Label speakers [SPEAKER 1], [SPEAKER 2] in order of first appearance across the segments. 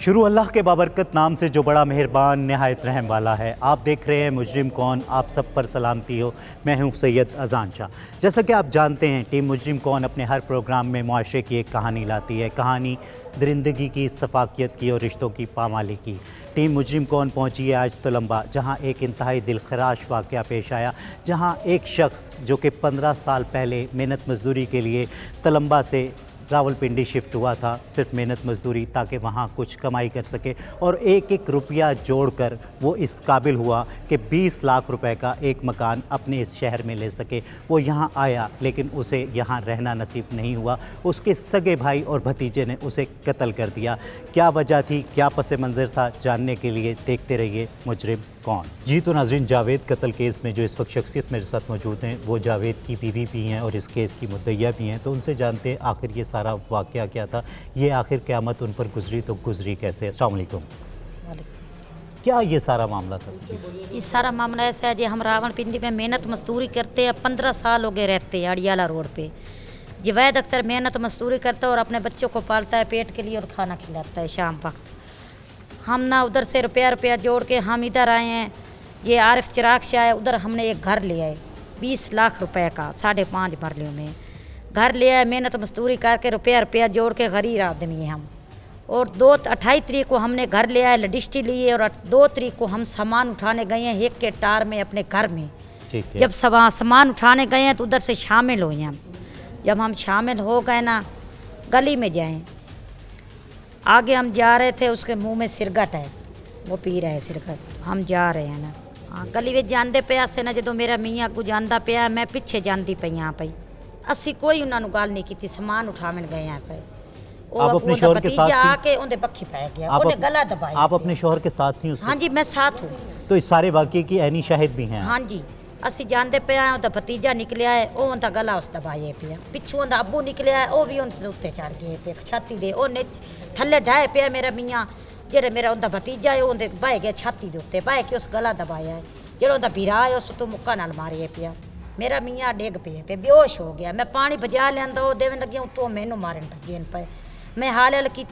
[SPEAKER 1] शुरू अल्लाह के बाबरकत नाम से जो बड़ा मेहरबान नहायत रहम वाला है। आप देख रहे हैं मुजरिम कौन। आप सब पर सलामती हो। मैं हूं सैयद अजान शाह। जैसा कि आप जानते हैं टीम मुजरिम कौन अपने हर प्रोग्राम में मुआशरे की एक कहानी लाती है। कहानी दरिंदगी की, सफाकियत की और रिश्तों की पामाली की। टीम मुजरिम कौन पहुंची है आज तलम्बा, जहां एक इंतहाई दिलखराश वाक़या पेश आया, जहां एक शख्स जो कि 15 साल पहले मेहनत मजदूरी के लिए तलम्बा से रावलपिंडी शिफ्ट हुआ था, सिर्फ मेहनत मजदूरी ताकि वहाँ कुछ कमाई कर सके, और एक एक रुपया जोड़कर वो इस काबिल हुआ कि 20 लाख रुपए का एक मकान अपने इस शहर में ले सके। वो यहाँ आया लेकिन उसे यहाँ रहना नसीब नहीं हुआ। उसके सगे भाई और भतीजे ने उसे कत्ल कर दिया। क्या वजह थी, क्या पस मंज़र था, जानने के लिए देखते रहिए मुजरिम कौन। जी तो नाज़रीन, जावेद कत्ल केस में जो इस वक्त शख्सियत मेरे साथ मौजूद हैं वो जावेद की बीवी भी हैं और इस केस की मुद्दइया भी हैं। तो उनसे जानते हैं आखिर ये सारा वाक़या क्या था, ये आखिर क़यामत उन पर गुजरी तो गुजरी कैसे। अस्सलाम वालेकुम। क्या ये सारा मामला था?
[SPEAKER 2] ये सारा मामला ऐसा है जी, हम रावलपिंडी में मेहनत मजदूरी करते हैं। 15 साल हो गए रहते हैं अड़ियाला रोड पे। जवैद अक्सर मेहनत मजदूरी करता है और अपने बच्चों को पालता है पेट के लिए और खाना खिलाता है शाम वक्त। हम ना उधर से रुपया जोड़ के हम इधर आए हैं। ये आरिफ चिराग शाह है, उधर हमने एक घर लिया है 20 लाख रुपए का, 5.5 मरले में घर लिया है। मेहनत मजदूरी करके रुपया जोड़ के गरीब आदमी हैं हम। और 28 तारीख को हमने घर लिया है, लडिस्टी ली है, और 2 तारीख को हम सामान उठाने गए हैं एक के टार में अपने घर में। जब सामान उठाने गए हैं तो उधर से शामिल हुए हैं हम। जब हम शामिल हो गए ना, गली में जाएं, आगे हम जा रहे थे, उसके मुंह में सिरगट है, वो पी रहे सिरगट। हम जा रहे हैं ना, हाँ गली में जाते पे से ना, जो मेरा मियाँ को जाता पे, मैं पिछे जाती पई यहाँ पे। असी कोई उन्होंने गल नहीं की, समान उठावन गए यहाँ पे।
[SPEAKER 1] आप अपने शोहर के साथ
[SPEAKER 2] आके उनके पक्खी पै गया, उन्हें गला दबाया।
[SPEAKER 1] आप अपने शोहर के साथ थी उसमें?
[SPEAKER 2] हाँ जी, मैं साथ हूँ।
[SPEAKER 1] तो इस सारे वाक़ये की ऐनी शाहिद भी हैं?
[SPEAKER 2] हाँ जी, असी जानते पे आए, उनका भतीजा निकलिया है, वो उनका गला उस दबाए पे। पिछू उनका अबू निकलिया है, वो भी उनके उत्ते चढ़ गए पे, छाती दे वो थले ढाए पे। मेरा मियाँ जेरे मेरा उनका भतीजा है, उनके बह गया छाती के उत्ते, बह के उस गला दबाया है। जो उनका भीरा है उस तो मुक्का नाल मारे पे। मेरा मियाँ डिग पे बेहोश हो गया। मैं पानी बजा लिया, वो देवन लगी, तो मैनू मारन भजेन पे। मैं हाल हल की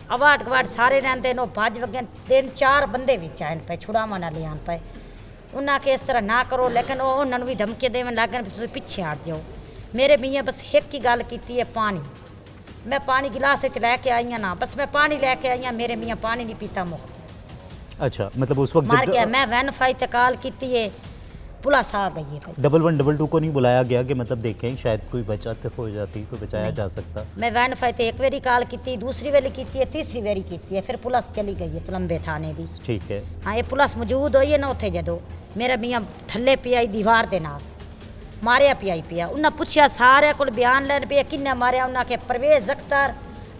[SPEAKER 2] अवाट गवाट सारे रहते नो भज वगे। 3-4 बंदे विच आए पे, छुड़ावा ना ले आन पे। उन्हें के इस तरह ना करो, लेकिन उन्होंने भी धमकी देवन लग गए, तुम पिछे हट जाओ। मेरे मियाँ बस एक ही गल की है, पानी। मैं पानी गिलास लैके आई ना, बस मैं पानी लैके आई हाँ, मेरे मियाँ पानी नहीं पीता मुक।
[SPEAKER 1] अच्छा, मतलब उस वक्त
[SPEAKER 2] मार गया। मैं वैन फाई तक कॉल की है, पुलिस आ गई है।
[SPEAKER 1] 1122 को नहीं बुलाया गया कि मतलब देखें शायद कोई बचत हो जाती, कोई बचाया जा सकता?
[SPEAKER 2] मैं वैन फाई ते एक बारी कॉल की, दूसरी बारी की है, तीसरी बारी की है, फिर पुलिस चली गई है तुलंबे थाने की।
[SPEAKER 1] ठीक है।
[SPEAKER 2] हाँ, ये पुलिस मौजूद हुई है ना उत्थे। जदों मेरा मियाँ थल्ले पिया दीवार के नाल मारिया पिया। उन्हें पूछा सारे को बयान लैन पे, किन्ने मारिया? उन्हें के परवेज अख्तर,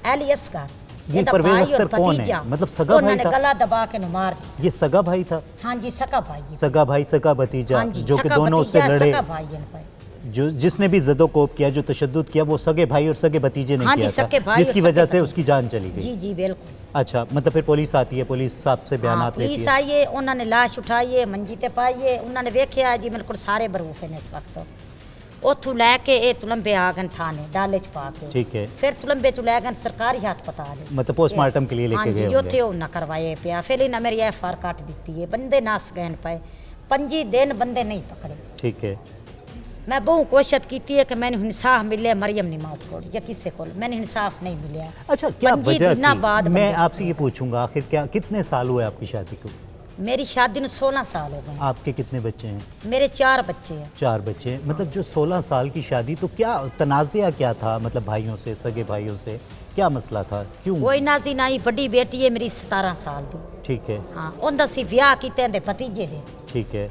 [SPEAKER 2] एली असगर।
[SPEAKER 1] ये परवेज अख्तर कौन है? मतलब सगा भाई था?
[SPEAKER 2] गला दबा के मार दिया।
[SPEAKER 1] ये सगा भाई था?
[SPEAKER 2] हाँ जी, सगा भाई।
[SPEAKER 1] सगा भाई, सगा भतीजा।
[SPEAKER 2] हाँ जी,
[SPEAKER 1] जो कि दोनों उससे लड़े।
[SPEAKER 2] सगा भाई है।
[SPEAKER 1] जो जिसने भी ज़दोकोप किया, जो तशद्दुद किया, वो सगे भाई और सगे भतीजे ने किया था, जिसकी वजह से उसकी जान चली गई।
[SPEAKER 2] जी जी बिल्कुल।
[SPEAKER 1] अच्छा, मतलब फिर पुलिस आती है, पुलिस साहब से बयान लेती है?
[SPEAKER 2] पुलिस आई है, उन्होंने लाश उठाई है, मंजी ते पाई है। उन्होंने वेख्या जी मेरे को सारे बरूफ हैं इस वक्त। उतों लैके ये तुलंबे आ गए थाने डाले च पा के।
[SPEAKER 1] ठीक है।
[SPEAKER 2] फिर तुलंबे तो लै गए सरकारी हस्पताल,
[SPEAKER 1] मतलब पोस्टमार्टम के लिए लेके गए?
[SPEAKER 2] हाँ जी, उन्हें करवाए पे। फिर इन्हें मेरी FR काट दी है। बंदे नस गए पे, 5 दिन बंदे नहीं पकड़े।
[SPEAKER 1] ठीक है।
[SPEAKER 2] मैं बहुत कोशिश की है कि मैंने इंसाफ मिले मरियम नमाज को या किसी को, मैंने इंसाफ नहीं मिला।
[SPEAKER 1] अच्छा, क्या वजह थी?
[SPEAKER 2] बाद
[SPEAKER 1] मैं आपसे ये पूछूंगा, आखिर क्या कितने साल हुए आपकी शादी को?
[SPEAKER 2] मेरी शादी में 16 साल हो गए।
[SPEAKER 1] आपके कितने बच्चे हैं?
[SPEAKER 2] मेरे 4 बच्चे हैं।
[SPEAKER 1] 4 बच्चे हैं। मतलब जो 16 साल की शादी, तो क्या तनाज़ा क्या था, मतलब भाइयों से, सगे भाइयों से क्या मसला था, क्यों?
[SPEAKER 2] कोई नाजी नहीं। बड़ी बेटी है मेरी 17 साल की।
[SPEAKER 1] ठीक है।
[SPEAKER 2] हाँ, उनका सी ब्याह किते भतीजे दे।
[SPEAKER 1] ठीक है।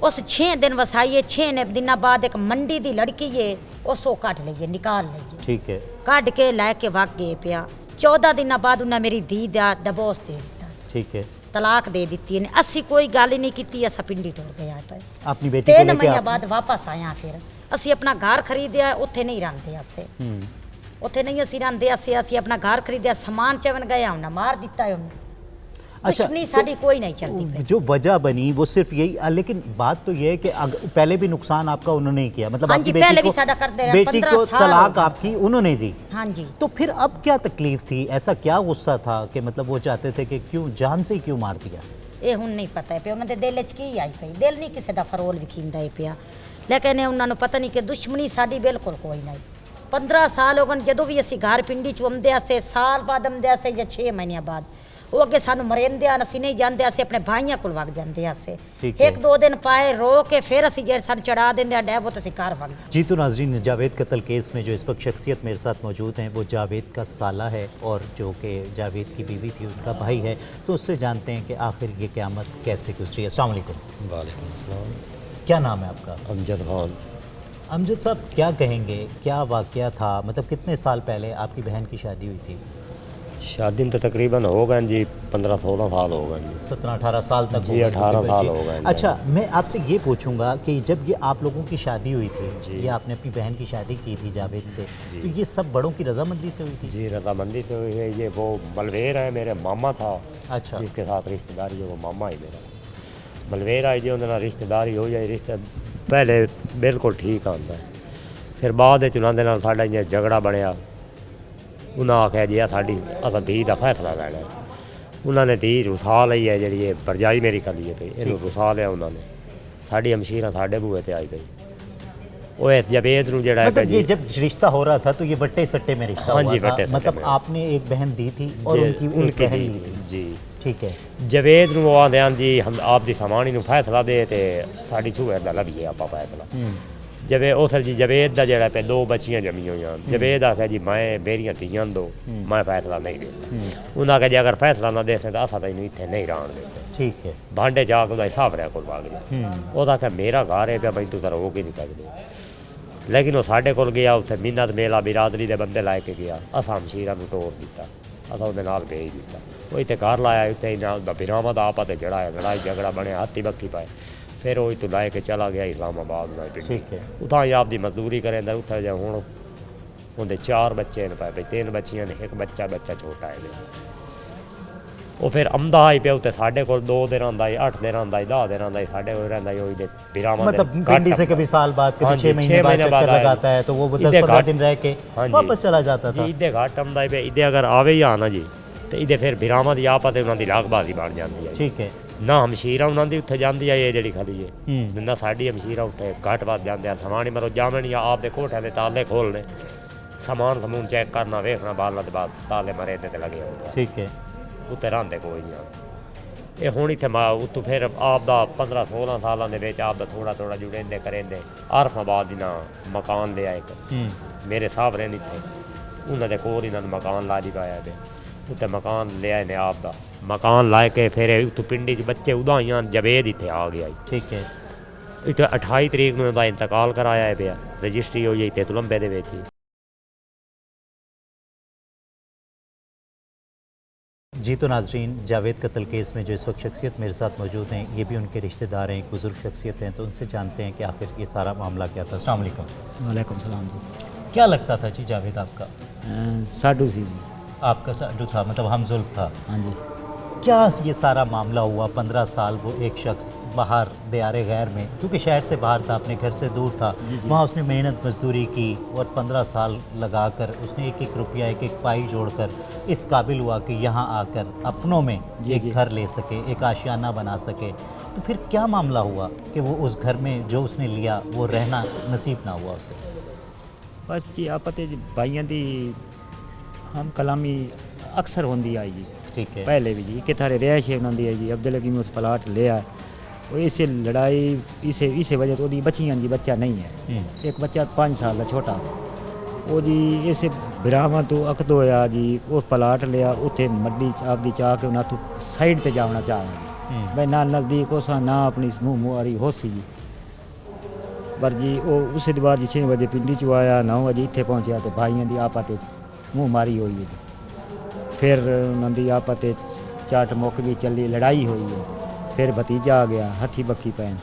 [SPEAKER 2] उस 6 दिन वसाई है। 6 दिन बाद एक मंडी दी लड़की है, उसो कट लीए, निकाल लीए।
[SPEAKER 1] ठीक है।
[SPEAKER 2] कट के लैके वग गए पिया। 14 दिन बाद उन्हें मेरी धी दा डिवोर्स दे दिता।
[SPEAKER 1] ठीक है।
[SPEAKER 2] तलाक दे दी है। असी कोई गल ही नहीं की, असा पिंडी टुर गया।
[SPEAKER 1] अपनी बेटी
[SPEAKER 2] 3 महीने बाद वापस आया। फिर असी अपना घर खरीदया, उत्थे नहीं रहिंदे असे। उत्थे नहीं असी रहिंदे, असी अपना घर खरीदया, समान चवन गया, उन्हें मार दिता है।
[SPEAKER 1] अच्छा,
[SPEAKER 2] दुश्मनी साड़ी कोई नहीं चलती।
[SPEAKER 1] जो वजह बनी वो सिर्फ यही, लेकिन बात तो ये है कि पहले भी नुकसान आपका उन्होंने ही किया, मतलब
[SPEAKER 2] हाँ
[SPEAKER 1] आपकी
[SPEAKER 2] जी, पहले
[SPEAKER 1] बेटी
[SPEAKER 2] भी साड़ा कर दे रहे,
[SPEAKER 1] बेटी
[SPEAKER 2] 15
[SPEAKER 1] को
[SPEAKER 2] साल
[SPEAKER 1] तलाक
[SPEAKER 2] हो गए।
[SPEAKER 1] आपकी उन्होंने दी,
[SPEAKER 2] हाँ जी।
[SPEAKER 1] तो फिर अब क्या तकलीफ थी, ऐसा क्या गुस्सा था कि मतलब वो चाहते थे कि क्यों जान से ही क्यों मार दिया?
[SPEAKER 2] ਇਹ ਹੁਣ ਨਹੀਂ ਪਤਾ ਪਿਆ ਉਹਨਾਂ ਦੇ ਦਿਲ 'ਚ ਕੀ ਆਈ ਪਈ, ਦਿਲ ਨਹੀਂ ਕਿਸੇ ਦਾ ਫਰੋਲ ਵਿਖੀਂਦਾ ਹੀ ਪਿਆ, ਲੇਕਿਨ ਉਹਨਾਂ ਨੂੰ ਪਤਾ ਨਹੀਂ ਕਿ ਦੁਸ਼ਮਣੀ ਸਾਡੀ ਬਿਲਕੁਲ ਕੋਈ ਨਹੀਂ। 15 ਸਾਲ ਹੋ ਗਏ ਜਦੋਂ ਵੀ ਅਸੀਂ ਘਰ ਪਿੰਡੀ 'ਚ ਆਉਂਦੇ ਆਸੇ, ਸਾਲ ਬਾਅਦ ਆਉਂਦੇ ਆਸੇ ਜਾਂ 6 ਮਹੀਨਿਆਂ ਬਾਅਦ, ਉਹ ਅੱਗੇ ਸਾਨੂੰ ਮਰਿੰਦੇ ਆ, ਅਸੀਂ ਨਹੀਂ ਜਾਂਦੇ, ਅਸੀਂ ਆਪਣੇ ਭਾਈਆਂ ਕੋਲ ਵਗ ਜਾਂਦੇ ਆਸੇ,
[SPEAKER 1] ठीक है।
[SPEAKER 2] ਇੱਕ ਦੋ ਦਿਨ ਪਾਏ ਰੋ ਕੇ ਫਿਰ ਅਸੀਂ ਜੇ ਸਾਨੂੰ ਚੜਾ ਦਿੰਦੇ ਆ ਡੈਬ, तो ਅਸੀਂ ਘਰ ਵਗ ਜਾਂਦੇ।
[SPEAKER 1] जी तो नाजरीन, जावेद कत्ल केस में जो इस वक्त शख्सियत मेरे साथ मौजूद हैं वो जावेद का साला है और जो कि जावेद की बीवी थी उनका भाई है, तो उससे जानते हैं कि आखिर ये क़यामत कैसे गुजरी है। अस्सलाम वालेकुम।
[SPEAKER 3] वालेकुम अस्सलाम।
[SPEAKER 1] क्या नाम है आपका?
[SPEAKER 3] अमजद खान।
[SPEAKER 1] अमजद साहब, क्या कहेंगे, क्या वाक़या था, मतलब कितने साल पहले आपकी बहन की शादी हुई थी?
[SPEAKER 3] शादी तो तकरीबन हो गए जी 15-16 साल हो गए जी।
[SPEAKER 1] 17-18 साल तक
[SPEAKER 3] जी,
[SPEAKER 1] हो गए
[SPEAKER 3] 18
[SPEAKER 1] तकरीबन,
[SPEAKER 3] साल
[SPEAKER 1] जी।
[SPEAKER 3] हो गए जी।
[SPEAKER 1] अच्छा, मैं आपसे ये पूछूंगा कि जब ये आप लोगों की शादी हुई थी,
[SPEAKER 3] जी।
[SPEAKER 1] ये आपने अपनी बहन की शादी की थी जावेद से,
[SPEAKER 3] जी।
[SPEAKER 1] तो ये सब बड़ों की रजामंदी से हुई थी?
[SPEAKER 3] जी रजामंदी से हुई है। ये वो बलवेर है, मेरे मामा था
[SPEAKER 1] अच्छा।
[SPEAKER 3] जिसके साथ रिश्तेदारी है, वो मामा ही मेरा बलवेर है जी। उन्होंने रिश्तेदारी हो जाए, रिश्ते पहले बिल्कुल ठीक आंदा है, फिर बाद उन्होंने नाल साडा इ'यां झगड़ा बनया। उन्हें आख्या जी साड़ी असां धी का फैसला लैना है। उन्होंने धी रुसा लई है जी, भरजाई मेरी कली है पई, इन्हूं रुसा लिया उन्होंने। साड़ी अमशीरा साढ़े बूहे ते आई गई। वो इस जवेद नूं जेड़ा है
[SPEAKER 1] मतलब
[SPEAKER 3] जी,
[SPEAKER 1] ये जब रिश्ता हो रहा था तो ये वट्टे सट्टे में रिश्ता
[SPEAKER 3] हाँ
[SPEAKER 1] हुआ
[SPEAKER 3] जी,
[SPEAKER 1] था,
[SPEAKER 3] वट्टे सट्टे
[SPEAKER 1] मतलब
[SPEAKER 3] में।
[SPEAKER 1] आपने एक बहन दी थी और
[SPEAKER 3] जी,
[SPEAKER 1] उनकी एक
[SPEAKER 3] उनकी
[SPEAKER 1] बहन
[SPEAKER 3] दी
[SPEAKER 1] ली थी,
[SPEAKER 3] जी।
[SPEAKER 1] ठीक है।
[SPEAKER 3] जवेद नूं वो आंदे जी हम आप दी समानी नूं फैसला दे ते साड़ी छूए दा लभीए आपां फैसला। जवे उस जी जवेद दा जेड़ा पे 2 बच्चियां जमी होईयां, जवेद आखे जी मैं मेरियां धीआं दो, मैं फैसला नहीं देता। उन्हें आखे जी अगर फैसला ना दे तो असां तैनूं इत्थे नहीं रहण देते।
[SPEAKER 1] ठीक है।
[SPEAKER 3] भांडे जाके ਉਹਦਾ ਹਿਸਾਬ ਰਿਆ ਕੋਲ ਵਗ ਗਿਆ। ਉਹਦਾ ਆਖਿਆ ਮੇਰਾ ਘਰ ਹੈ ਪਿਆ ਬਈ ਤੂੰ ਤਾਂ ਰੋਕ ਹੀ ਨਹੀਂ ਸਕਦੇ। ਲੇਕਿਨ ਉਹ ਸਾਡੇ ਕੋਲ ਗਿਆ, ਉੱਥੇ ਮਿੰਨਤ ਮੇਲਾ ਬਿਰਾਦਰੀ ਦੇ ਬੰਦੇ ਲੈ ਕੇ ਗਿਆ। ਅਸਾਂ ਹਮਸ਼ੀਰਾਂ ਨੂੰ ਤੋੜ ਦਿੱਤਾ, ਅਸਾਂ ਉਹਦੇ ਨਾਲ ਭੇਜ ਦਿੱਤਾ। ਉਹ ਇੱਥੇ ਘਰ ਲਾਇਆ, ਉੱਥੇ ਹੀ ਨਾਲ ਦਾ ਬਿਰਾਮਾ ਦਾ ਆਪਸ ਤੇ ਜਿਹੜਾ ਹੈ ਲੜਾਈ ਝਗੜਾ ਬਣਿਆ, ਹੱਥੀ ਬੱਕੀ ਪਾਏ। ਫਿਰ ਉਹ ਇੱਥੋਂ ਲੈ ਕੇ ਚਲਾ ਗਿਆ ਇਸਲਾਮਾਬਾਦ ਨਾਲ ਪਿੰਡ।
[SPEAKER 1] ठीक है।
[SPEAKER 3] ਉੱਥਾਂ ਹੀ ਆਪਦੀ ਮਜ਼ਦੂਰੀ ਕਰੇਂਦਾ। ਉੱਥੇ ਜਾ ਹੁਣ ਉਹਦੇ 4 ਬੱਚੇ ਨੇ ਪਏ, 3 ਬੱਚੀਆਂ ਨੇ, ਇੱਕ ਬੱਚਾ ਛੋਟਾ ਹੈ। ਉਹ ਫਿਰ ਆਉਂਦਾ ਹੀ ਪਿਆ ਉੱਤੇ ਸਾਡੇ ਕੋਲ 2 ਦਿਨ ਆਉਂਦਾ ਸੀ, 8 ਦਿਨ ਆਉਂਦਾ ਸੀ, 10 ਦਿਨ ਆਉਂਦਾ ਸੀ, ਸਾਡੇ ਕੋਲ ਰਹਿੰਦਾ ਸੀ। ਉਹਦੇ ਬਿਰਾਮਾ
[SPEAKER 1] मतलब पिंडी से कभी साल बाद, कभी
[SPEAKER 3] हाँ
[SPEAKER 1] 6
[SPEAKER 3] जी,
[SPEAKER 1] महीने
[SPEAKER 3] 6
[SPEAKER 1] बाद
[SPEAKER 3] महीने
[SPEAKER 1] चक्कर
[SPEAKER 3] बाद
[SPEAKER 1] लगाता है, तो वो
[SPEAKER 3] इधर
[SPEAKER 1] 10-15
[SPEAKER 3] घाट-
[SPEAKER 1] दिन रह के
[SPEAKER 3] हाँ जी।
[SPEAKER 1] वापस चला जाता था।
[SPEAKER 3] ਜੀ ਇਹਦੇ ਘੱਟ ਆਉਂਦਾ ਹੈ, ਇਹਦੇ ਅਗਰ ਆਵੇ ਹੀ ਆ ਨਾ ਜੀ ਤੇ ਇਹਦੇ ਫਿਰ ਬਿਰਾਮਾ ਦੀ ਆਪਸ ਤੇ ਉਹਨਾਂ ਦੀ ਲਾਗਬਾਜ਼ੀ ਬਣ ਜਾਂਦੀ ਹੈ ਜੀ।
[SPEAKER 1] ठीक है।
[SPEAKER 3] ਨਾ ਹਮਸ਼ੀਰਾ ਉਹਨਾਂ ਦੀ ਉੱਥੇ ਜਾਂਦੀ ਹੈ, ਇਹ ਜਿਹੜੀ ਖੜੀ ਹੈ
[SPEAKER 1] हम्म।
[SPEAKER 3] ਨਾ ਸਾਡੀ ਹਮਸ਼ੀਰਾ ਉੱਥੇ ਘੱਟ ਵੱਧ ਜਾਂਦੇ ਆ। ਸਮਾਨ ਹੀ ਮਰੋ ਜਾਵਣ ਜਾਂ ਆਪ ਦੇ ਕੋਠਿਆਂ ਦੇ ਤਾਲੇ ਖੋਲਣੇ, ਸਮਾਨ ਸਮੂਨ ਚੈੱਕ ਕਰਨਾ, ਵੇਖਣਾ ਬਾਲਾਂ ਦੇ ਬਾਅਦ ਤਾਲੇ ਮਰੇ ਤੇ ਲੱਗੇ ਹੁੰਦੇ ਆ।
[SPEAKER 1] ठीक है।
[SPEAKER 3] ਉੱਤੇ ਰਹਿੰਦੇ ਕੋਈ ਨਹੀਂ ਆ। ਇਹ ਹੁਣ ਇੱਥੇ ਉੱਤੋਂ ਫਿਰ ਆਪ ਦਾ 15-16 ਸਾਲਾਂ ਦੇ ਵਿੱਚ ਆਪ ਦਾ ਥੋੜਾ ਜੁੜੇਂਦੇ ਕਰੇਂਦੇ ਆਰਫਾਬਾਦ ਦੀ ਨਾ ਮਕਾਨ ਲਿਆ ਇੱਕ ਮੇਰੇ ਸਾਹਬਰੇ ਨੇ ਇੱਥੇ, ਉਹਨਾਂ ਦੇ ਕੋਲ ਇਹਨਾਂ ਨੂੰ ਮਕਾਨ ਲਾ ਦੀ ਪਾਇਆ ਤੇ ਉੱਤੇ ਮਕਾਨ ਲਿਆ ਨੇ ਆਪ ਦਾ ਮਕਾਨ ਲਾ ਕੇ ਫਿਰ ਉੱਥੋਂ ਪਿੰਡੀ 'ਚ ਬੱਚੇ ਉਦਾਈਆਂ ਜਵੇਦ ਇੱਥੇ ਆ ਗਿਆ ਜੀ।
[SPEAKER 1] ठीक है।
[SPEAKER 3] ਇੱਥੇ 28 ਤਰੀਕ ਨੂੰ ਉਹਦਾ ਇੰਤਕਾਲ ਕਰਾਇਆ ਹੈ ਪਿਆ, ਰਜਿਸਟਰੀ ਹੋਈ ਹੈ ਇੱਥੇ ਤੁਲੰਬੇ ਦੇ ਵਿੱਚ ਹੀ।
[SPEAKER 1] जी तो नाजरीन, जावेद कत्ल केस में जो इस वक्त शख्सियत मेरे साथ मौजूद हैं, ये भी उनके रिश्तेदार हैं, एक बुज़ुर्ग शख्सियत हैं, तो उनसे जानते हैं कि आखिर ये सारा मामला क्या था। अस्सलाम वालेकुम।
[SPEAKER 4] वालेकुम सलाम जी।
[SPEAKER 1] क्या लगता था जी जावेद आपका?
[SPEAKER 4] साडू सी जी।
[SPEAKER 1] आपका जो था मतलब हमजुल्फ था,
[SPEAKER 4] हाँ जी।
[SPEAKER 1] क्या ये सारा मामला हुआ? 15 साल वो एक शख्स बाहर दियारे गैर में, क्योंकि शहर से बाहर था, अपने घर से दूर था, वहाँ उसने मेहनत मजदूरी की और 15 साल लगाकर उसने एक एक रुपया एक एक पाई जोड़कर इस काबिल हुआ कि यहाँ आकर अपनों में एक घर ले सके, एक आशियाना बना सके। तो फिर क्या मामला हुआ कि वो उस घर में जो उसने लिया वो रहना नसीब ना हुआ उसे?
[SPEAKER 4] बस जी आपते भाइयों की हम कलामी अक्सर होंगी आई जी।
[SPEAKER 1] ठीक है।
[SPEAKER 4] पहले भी जी कि थारे रिहायश होंगी है जी। अब्दुल हकीम उस प्लाट लिया और इसे लड़ाई इसे वजह तो बच्चियां जी बच्चा नहीं है, एक बच्चा 5 साल का छोटा, वो जी इस बिरामा तो अकद होया जी। वो प्लाट लिया उत्थे मड्डी आपदी चाह के उन्हें तो साइड ते जाना चाहे भाई, ना नज़दीक हो सा ना अपनी मुँह मुहारी हो सी जी। पर जी वो उस बाद जी 6 बजे पिंडी चो आया, 9 बजे इत्थे पहुँचा तो भाइयों की आपा ते मुँह मारी हुई है। फिर उन्होंने आपस चाट मुक भी चली, लड़ाई हुई है। फिर भतीजा आ गया, हथी बक्की पैन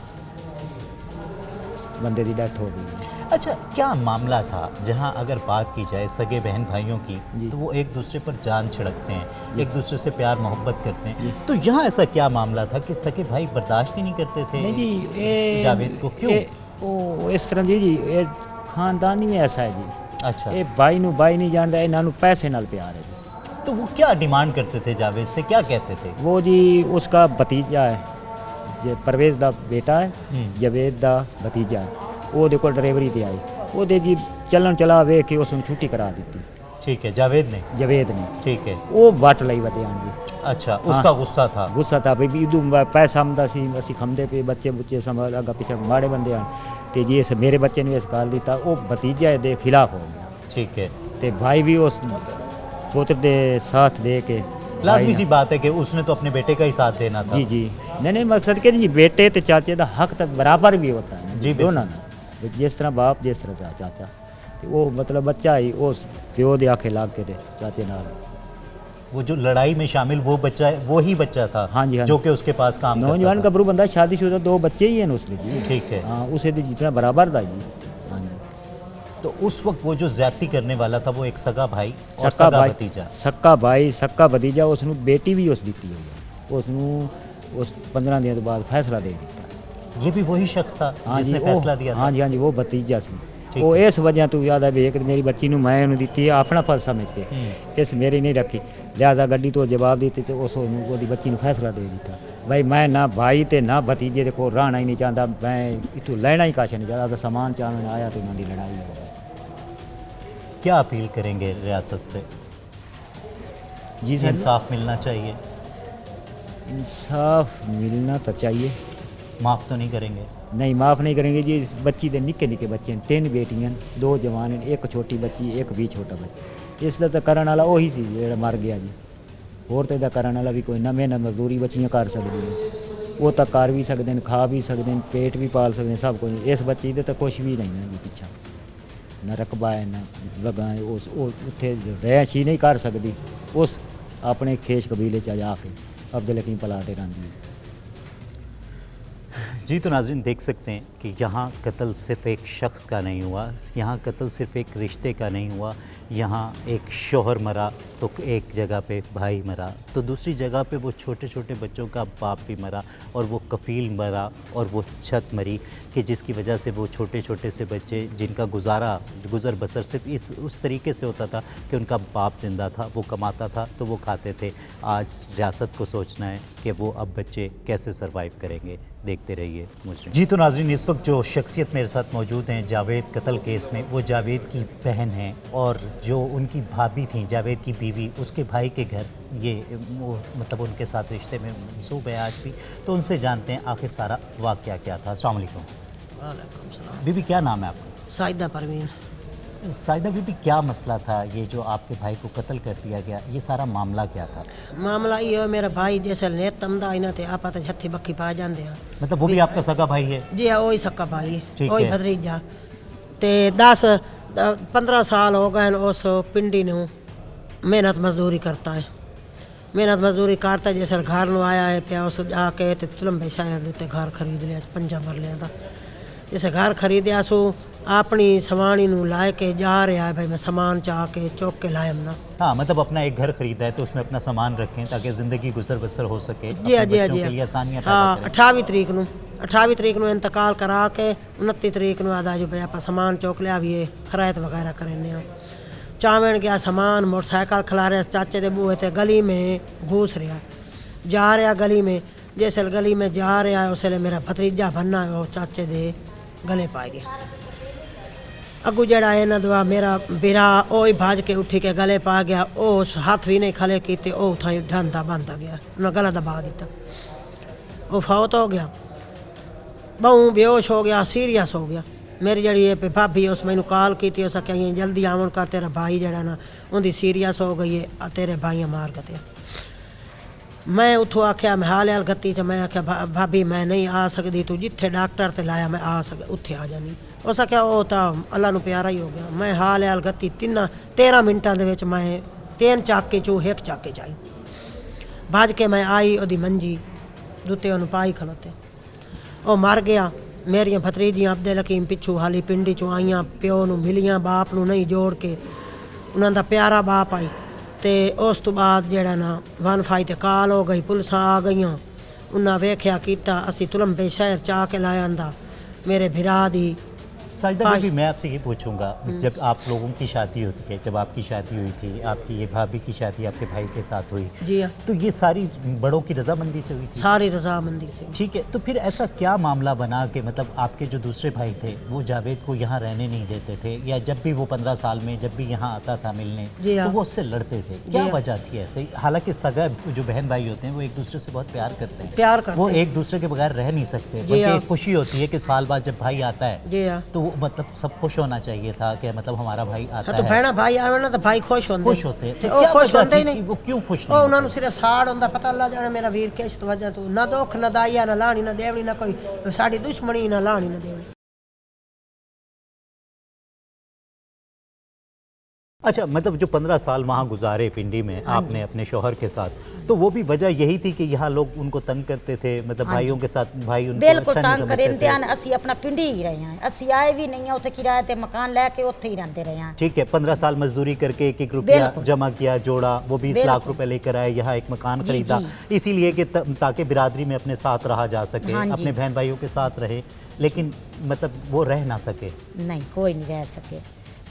[SPEAKER 4] बंदे की डेथ हो गई।
[SPEAKER 1] अच्छा, क्या मामला था जहां अगर बात की जाए सगे बहन भाइयों की
[SPEAKER 4] जी।
[SPEAKER 1] तो वो एक दूसरे पर जान छिड़कते हैं, एक दूसरे से प्यार मोहब्बत करते हैं, तो यहाँ ऐसा क्या मामला था कि सगे भाई बर्दाश्त ही नहीं करते थे
[SPEAKER 4] नहीं जी,
[SPEAKER 1] जावेद को? क्यों?
[SPEAKER 4] ਉਹ ਇਸ ਤਰ੍ਹਾਂ ਜੀ ਇਹ ਖਾਨਦਾਨੀ में ऐसा है जी।
[SPEAKER 1] अच्छा,
[SPEAKER 4] ਇਹ ਬਾਈ ਨੂੰ ਬਾਈ ਨਹੀਂ ਜਾਣਦਾ, ਇਹਨਾਂ ਨੂੰ ਪੈਸੇ ਨਾਲ ਪਿਆਰ ਹੈ ਜੀ।
[SPEAKER 1] तो वो क्या डिमांड करते थे जावेद से, क्या कहते थे?
[SPEAKER 4] वो जी उसका भतीजा है, जे परवेज ਦਾ ਬੇਟਾ ਹੈ, ਜਵੇਦ ਦਾ ਭਤੀਜਾ ਹੈ, ਉਹਦੇ ਕੋਲ ਡਰਾਈਵਰੀ ਤੇ ਆਏ, ਉਹਦੇ ਜੀ ਚੱਲਣ ਚਲਾ ਵੇਖ ਕੇ ਉਸ ਨੂੰ ਛੁੱਟੀ ਕਰਾ ਦਿੱਤੀ
[SPEAKER 1] ठीक है, जावेद ने।
[SPEAKER 4] ਜਵੇਦ ਨੇ।
[SPEAKER 1] ठीक है,
[SPEAKER 4] ਉਹ ਵੱਟ ਲਈ ਵਤਿਆਣ ਜੀ।
[SPEAKER 1] अच्छा, उसका गुस्सा था।
[SPEAKER 4] ਗੁੱਸਾ ਤਾਂ ਵੀ ਇਦੋਂ ਪੈਸਾ ਆਉਂਦਾ ਸੀ, ਅਸੀਂ ਖੰਦੇ ਪਏ ਬੱਚੇ ਬੁੱਚੇ ਸੰਭਾਲ ਅੱਗਾ ਪਿੱਛੇ ਮਾੜੇ ਬੰਦੇ ਹਨ, ਤੇ ਜੀ ਇਸ ਮੇਰੇ ਬੱਚੇ ਨੂੰ ਇਸ ਗੱਲ ਦਿੱਤਾ, ਉਹ ਭਤੀਜਾ ਦੇ ਖਿਲਾਫ ਹੋ ਗਿਆ,
[SPEAKER 1] ठीक है,
[SPEAKER 4] ਤੇ ਭਾਈ ਵੀ ਉਸ ਪੁੱਤਰ ਦੇ ਸਾਥ ਦੇ ਕੇ
[SPEAKER 1] लाजमी सी बात है कि उसने तो अपने बेटे का ही साथ देना था।
[SPEAKER 4] जी जी नहीं मकसद के जी बेटे ते चाचे का हक तक बराबर भी होता है
[SPEAKER 1] जी,
[SPEAKER 4] दोनों का, जिस तरह बाप जिस तरह चाचा, ते वो मतलब बच्चा ही उस प्यो दे आखे लाग के ते चाचे नाल।
[SPEAKER 1] वो जो लड़ाई में शामिल वो बच्चा, वो ही बच्चा था
[SPEAKER 4] हाँ जी, हाँ
[SPEAKER 1] जो
[SPEAKER 4] जी।
[SPEAKER 1] कि उसके पास काम
[SPEAKER 4] नौजवान
[SPEAKER 1] करता
[SPEAKER 4] गबरू बंदा शादीशुदा, 2 बच्चे ही हैं उसके जी।
[SPEAKER 1] ठीक है।
[SPEAKER 4] हाँ उसे दे जितना बराबर था जी। हाँ जी,
[SPEAKER 1] था। तो उस वक्त वो जो ज्यादती करने वाला था वो एक सगा भाई और सगा भतीजा।
[SPEAKER 4] सक्का भाई सक्का भतीजा, उसनु बेटी भी उस ਦਿੱਤੀ ਹੋਈ ਹੈ, उसनु उस 15 ਦਿਨ ਤੋਂ ਬਾਅਦ फैसला दे ਦਿੱਤਾ।
[SPEAKER 1] ये भी वही शख्स था जिसने फैसला दिया था।
[SPEAKER 4] हाँ जी हाँ जी, वो भतीजा ਸੀ।
[SPEAKER 1] ठीक
[SPEAKER 4] ਉਹ ਇਸ ਵਜ੍ਹਾ ਤੋਂ ਯਾਦ ਹੈ ਵੀ ਇੱਕ ਮੇਰੀ ਬੱਚੀ ਨੂੰ ਮੈਂ ਉਹਨੂੰ ਦਿੱਤੀ ਆਪਣਾ ਫਲ ਸਮਝ ਕੇ, ਇਸ ਮੇਰੀ ਨਹੀਂ ਰੱਖੀ, ਲਿਹਾਜ਼ਾ ਗੱਡੀ ਤੋਂ ਜਵਾਬ ਦਿੱਤੀ ਤੇ ਉਸ ਨੂੰ ਉਹਦੀ ਬੱਚੀ ਨੂੰ ਫੈਸਲਾ ਦੇ ਦਿੱਤਾ ਭਾਈ ਮੈਂ ਨਾ ਭਾਈ ਤੇ ਨਾ ਭਤੀਜੇ ਦੇ ਕੋਲ ਰਹਿਣਾ ਹੀ ਨਹੀਂ ਚਾਹੁੰਦਾ, ਮੈਂ ਇਥੋਂ ਲੈਣਾ ਹੀ ਕਾਸ਼ ਨਹੀਂ ਚਾਹੁੰਦਾ, ਤਾਂ ਸਮਾਨ ਚਾਹਣ ਆਇਆ ਤੇ ਉਹਨਾਂ ਦੀ ਲੜਾਈ ਹੋ ਗਈ।
[SPEAKER 1] क्या अपील करेंगे रियासत से?
[SPEAKER 4] जी सर,
[SPEAKER 1] इंसाफ मिलना चाहिए,
[SPEAKER 4] इंसाफ मिलना तो चाहिए।
[SPEAKER 1] माफ़ तो नहीं करेंगे?
[SPEAKER 4] नहीं माफ़ नहीं करेंगे जी। इस बच्ची ਦੇ ਨਿੱਕੇ ਨਿੱਕੇ ਬੱਚੇ ਨੇ, 3 ਬੇਟੀਆਂ, 2 ਜਵਾਨ ਨੇ, ਇੱਕ ਛੋਟੀ ਬੱਚੀ, ਇੱਕ ਵੀ ਛੋਟਾ ਬੱਚਾ। ਇਸ ਦਾ ਤਾਂ ਕਰਨ ਵਾਲਾ ਉਹੀ ਸੀ ਜਿਹੜਾ ਮਰ ਗਿਆ ਜੀ, ਹੋਰ ਤੇ ਦਾ ਕਰਨ ਵਾਲਾ ਵੀ ਕੋਈ ਨਾ। ਮਿਹਨਤ ਮਜ਼ਦੂਰੀ ਬੱਚੀਆਂ ਕਰ ਸਕਦੀਆਂ, ਉਹ ਤਾਂ ਕਰ ਵੀ ਸਕਦੇ ਨੇ, ਖਾ ਵੀ ਸਕਦੇ ਨੇ, ਪੇਟ ਵੀ ਪਾਲ ਸਕਦੇ ਨੇ, ਸਭ ਕੁਝ। ਇਸ ਬੱਚੀ ਦੇ ਤਾਂ ਕੁਝ ਵੀ ਨਹੀਂ ਨਾ ਜੀ ਪਿੱਛਾ, ਨਾ ਰਕਬਾ ਹੈ ਨਾ ਲਗਾ ਹੈ, ਉਸ ਉਹ ਉੱਥੇ ਰਹਿਸ਼ ਹੀ ਨਹੀਂ ਕਰ ਸਕਦੀ, ਉਸ ਆਪਣੇ ਖੇਸ਼ ਕਬੀਲੇ 'ਚ ਜਾ ਕੇ ਅਬਦੁਲ ਹकीम ਪਲਾਟੇ ਰਹਿੰਦੀ ਹੈ।
[SPEAKER 1] जी, तो नाज़रीन देख सकते हैं कि यहाँ कत्ल सिर्फ़ एक शख्स का नहीं हुआ, यहाँ कत्ल सिर्फ़ एक रिश्ते का नहीं हुआ, यहाँ एक शोहर मरा तो एक जगह पे भाई मरा, तो दूसरी जगह पे वो छोटे छोटे बच्चों का बाप भी मरा, और वो कफ़ील मरा, और वो छत मरी कि जिसकी वजह से वो छोटे छोटे से बच्चे जिनका गुज़र बसर सिर्फ उस तरीके से होता था कि उनका बाप ज़िंदा था, वो कमाता था तो वो खाते थे। आज रियासत को सोचना है कि वो अब बच्चे कैसे सर्वाइव करेंगे। देखते रहिए मुजरिम। जी, तो नाज़रीन इस वक्त जो शख्सियत मेरे साथ मौजूद हैं जावेद कत्ल केस में, वो जावेद की बहन हैं, और जो उनकी भाभी थी जावेद की बीवी, उसके भाई के घर ये वो मतलब उनके साथ रिश्ते में मंसूब है आज भी। तो उनसे जानते हैं आखिर सारा वाक़या क्या था। अस्सलाम वालेकुम।
[SPEAKER 5] वालेकुम सलाम।
[SPEAKER 1] बीबी, क्या नाम है आपका?
[SPEAKER 5] साइदा परवीन।
[SPEAKER 1] साइदा बीबी, क्या मसला था ये जो आपके भाई को कत्ल कर दिया गया, ये सारा मामला क्या था?
[SPEAKER 5] मामला ये मेरा भाई जैसे नेत तमदा इना ते आपा ते छत्ती बक्की पा जांदे हैं
[SPEAKER 1] मतलब वो भी आपका सगा भाई है?
[SPEAKER 5] जी हाँ, वही सक्का भाई
[SPEAKER 1] ठीक
[SPEAKER 5] वही
[SPEAKER 1] है।
[SPEAKER 5] भतरीजा ते 10-15 साल हो गए उस पिंडी ਨੂੰ मेहनत मजदूरी करता है, मेहनत मजदूरी करता है। जैसे घर ਨੂੰ आया है पिया उस आके ते लंबे शहर उत्ते घर खरीद लिया, 5 मरलियां ਦਾ। जैसे घर खरीदिया सो अपनी सवानी ਨੂੰ ला के जा रहा है, भाई मैं सामान चाह के चौक के लाया ना।
[SPEAKER 1] हाँ, मतलब अपना एक घर खरीदा है तो उसमें अपना सामान रखें ताकि ज़िंदगी गुजर बसर हो सके,
[SPEAKER 5] जी हाँ,
[SPEAKER 1] अपने
[SPEAKER 5] जी हाँ,
[SPEAKER 1] बच्चों
[SPEAKER 5] जी
[SPEAKER 1] के लिए
[SPEAKER 5] हाँ।
[SPEAKER 1] आसानियाँ
[SPEAKER 5] हाँ,
[SPEAKER 1] पैदा करें।
[SPEAKER 5] 28 तरीक ਨੂੰ इंतकाल करा के 29 तरीक ਨੂੰ आदा जो भाई आप सामान चौक लिया भी है, खरायत वगैरह करें। चावण गया सामान, मोटरसाइकिल खिला रहे चाचे दे बूहे ते गली में घुस रहा, जा रहा गली में। जैसे गली में जा रहा है उसले मेरा भतीजा बनना वो चाचे दे गले पा गया। अगू जड़ा है ना दुआ मेरा बिरा ओ ही भाज के उठी के गले पा गया, उस हाथ भी नहीं खले कीते, ओ उठाई ढंदा बांधा गया, उन्हें गला दबा दिता, वो फौत हो गया। बहु बेहोश हो गया, सीरियस हो गया। मेरी जड़ी है भाभी उस मैनू कॉल की थी, उस कहीं जल्दी आवन का तेरा भाई जड़ा ना उनकी सीरियस हो गई है, तेरे भाई मार गए। मैं उठो आख्या मैं हाल हाल गति च मैं आख्या भाभी मैं नहीं आ सकती, तू जिथे डॉक्टर ते लाया मैं आ सक उत्थे आ जानी। उस आख्या वो तो अल्लाह नू प्यारा ही हो गया। मैं हाल हाल गति 13 मिनटां दे विच मैं 3 चाके चो 1 चाके चाई भज के मैं आई, ओदी मंजी दुते ओनू पाई खलोते, वो मर गया। ਮੇਰੀਆਂ ਭਤਰੀਜੀਆਂ ਅਬਦੁਲ ਹਕੀਮ ਪਿੱਛੋਂ ਹਾਲੀ ਪਿੰਡੀ ਚੋਂ ਆਈਆਂ, ਪਿਓ ਨੂੰ ਮਿਲੀਆਂ, ਬਾਪ ਨੂੰ ਨਹੀਂ ਜੋੜ ਕੇ, ਉਹਨਾਂ ਦਾ ਪਿਆਰਾ ਬਾਪ ਆਈ। ਤੇ ਉਸ ਤੋਂ ਬਾਅਦ ਜਿਹੜਾ ਨਾ ਵਨ ਫਾਈ ਤੇ ਕਾਲ ਹੋ ਗਈ, ਪੁਲਿਸਾਂ ਆ ਗਈਆਂ, ਉਹਨਾਂ ਵੇਖਿਆ ਕੀਤਾ, ਅਸੀਂ ਤੁਲੰਬੇ ਸ਼ਹਿਰ ਚਾ ਕੇ ਲਾਇਆ ਆਂਦਾ ਮੇਰੇ ਭਰਾ ਦੀ।
[SPEAKER 1] साजिदा भाभी, मैं आपसे ये पूछूंगा, जब आप लोगों की शादी होती है, जब आपकी शादी हुई थी, आपकी ये भाभी की शादी आपके भाई के साथ हुई,
[SPEAKER 5] जी हाँ,
[SPEAKER 1] तो ये सारी बड़ों की रजामंदी से हुई थी?
[SPEAKER 5] सारी रजामंदी से।
[SPEAKER 1] ठीक है, तो फिर ऐसा क्या मामला बना कि मतलब आपके जो दूसरे भाई थे वो जावेद को यहाँ रहने नहीं देते थे, या जब भी वो 15 साल में जब भी यहाँ आता था मिलने
[SPEAKER 5] जी हाँ।
[SPEAKER 1] तो वो उससे लड़ते थे? क्या
[SPEAKER 5] हाँ।
[SPEAKER 1] वजह थी ऐसे? हालांकि सगा जो बहन भाई होते हैं वो एक दूसरे से बहुत प्यार करते हैं,
[SPEAKER 5] प्यार करते
[SPEAKER 1] वो
[SPEAKER 5] हैं।
[SPEAKER 1] एक दूसरे के बगैर रह नहीं सकते,
[SPEAKER 5] जी
[SPEAKER 1] बल्कि
[SPEAKER 5] हाँ।
[SPEAKER 1] एक खुशी होती है कि साल बाद जब भाई आता है
[SPEAKER 5] जी हाँ,
[SPEAKER 1] तो वो मतलब सब खुश होना चाहिए था कि मतलब हमारा भाई आता
[SPEAKER 5] हाँ तो
[SPEAKER 1] है।
[SPEAKER 5] भैणा भाई आवे ना तो भाई खुश होंदे,
[SPEAKER 1] खुश होते हैं।
[SPEAKER 5] ते
[SPEAKER 1] तो
[SPEAKER 5] ਉਹ
[SPEAKER 1] क्या
[SPEAKER 5] खुश
[SPEAKER 1] वजह
[SPEAKER 5] होंदे ही
[SPEAKER 1] थी
[SPEAKER 5] नहीं,
[SPEAKER 1] कि वो क्यों खुश
[SPEAKER 5] ਉਹ
[SPEAKER 1] नहीं
[SPEAKER 5] ਉਹਨਾਂ
[SPEAKER 1] होते?
[SPEAKER 5] ਨੂੰ ਸਿਰਫ ਸਾੜ ਹੁੰਦਾ, ਪਤਾ ਲੱਗ ਜਾਣਾ ਮੇਰਾ ਵੀਰ ਕਿਸ ਵਜ੍ਹਾ ਤੋਂ, ਨਾ ਦੁੱਖ ਨਾ ਦਾਈਆ ਨਾ ਲਾਣੀ ਨਾ ਦੇਵਣੀ, ਨਾ ਕੋਈ ਸਾਡੀ ਦੁਸ਼ਮਣੀ ਨਾ ਲਾਣੀ ਨਾ ਦੇਵਣੀ।
[SPEAKER 1] अच्छा, मतलब जो 15 साल वहाँ गुजारे पिंडी में आपने अपने शौहर के साथ, तो वो भी वजह यही थी कि यहाँ लोग उनको तंग करते थे, मतलब भाइयों के साथ भाई उनको
[SPEAKER 2] ਬਿਲਕੁਲ
[SPEAKER 1] अच्छा नहीं
[SPEAKER 2] ਤੰਗ
[SPEAKER 1] समझते
[SPEAKER 2] ਕਰਿੰਦੇ
[SPEAKER 1] थे?
[SPEAKER 2] ਹਨ। ਅਸੀਂ ਆਪਣਾ ਪਿੰਡੀ ਹੀ ਰਹੇ ਹਾਂ, ਅਸੀਂ ਆਏ ਵੀ ਨਹੀਂ ਹਾਂ, ਉੱਥੇ ਕਿਰਾਏ ਤੇ ਮਕਾਨ ਲੈ ਕੇ ਉੱਥੇ ਹੀ ਰਹਿੰਦੇ ਰਹੇ ਹਾਂ।
[SPEAKER 1] ठीक है, 15 साल मजदूरी करके 1-1 रुपया
[SPEAKER 2] बिल्कुल।
[SPEAKER 1] जमा किया, जोड़ा, वो 20
[SPEAKER 2] बिल्कुल।
[SPEAKER 1] लाख रुपए लेकर आए, यहाँ एक मकान
[SPEAKER 2] जी,
[SPEAKER 1] खरीदा,
[SPEAKER 2] जी।
[SPEAKER 1] इसीलिए कि ताकि बिरादरी में अपने साथ रहा जा सके,
[SPEAKER 2] हाँ जी।
[SPEAKER 1] अपने बहन भाइयों के साथ रहे, लेकिन मतलब वो रह ना सके।
[SPEAKER 2] ਨਹੀਂ ਕੋਈ ਨਹੀਂ ਰਹਿ ਸਕੇ।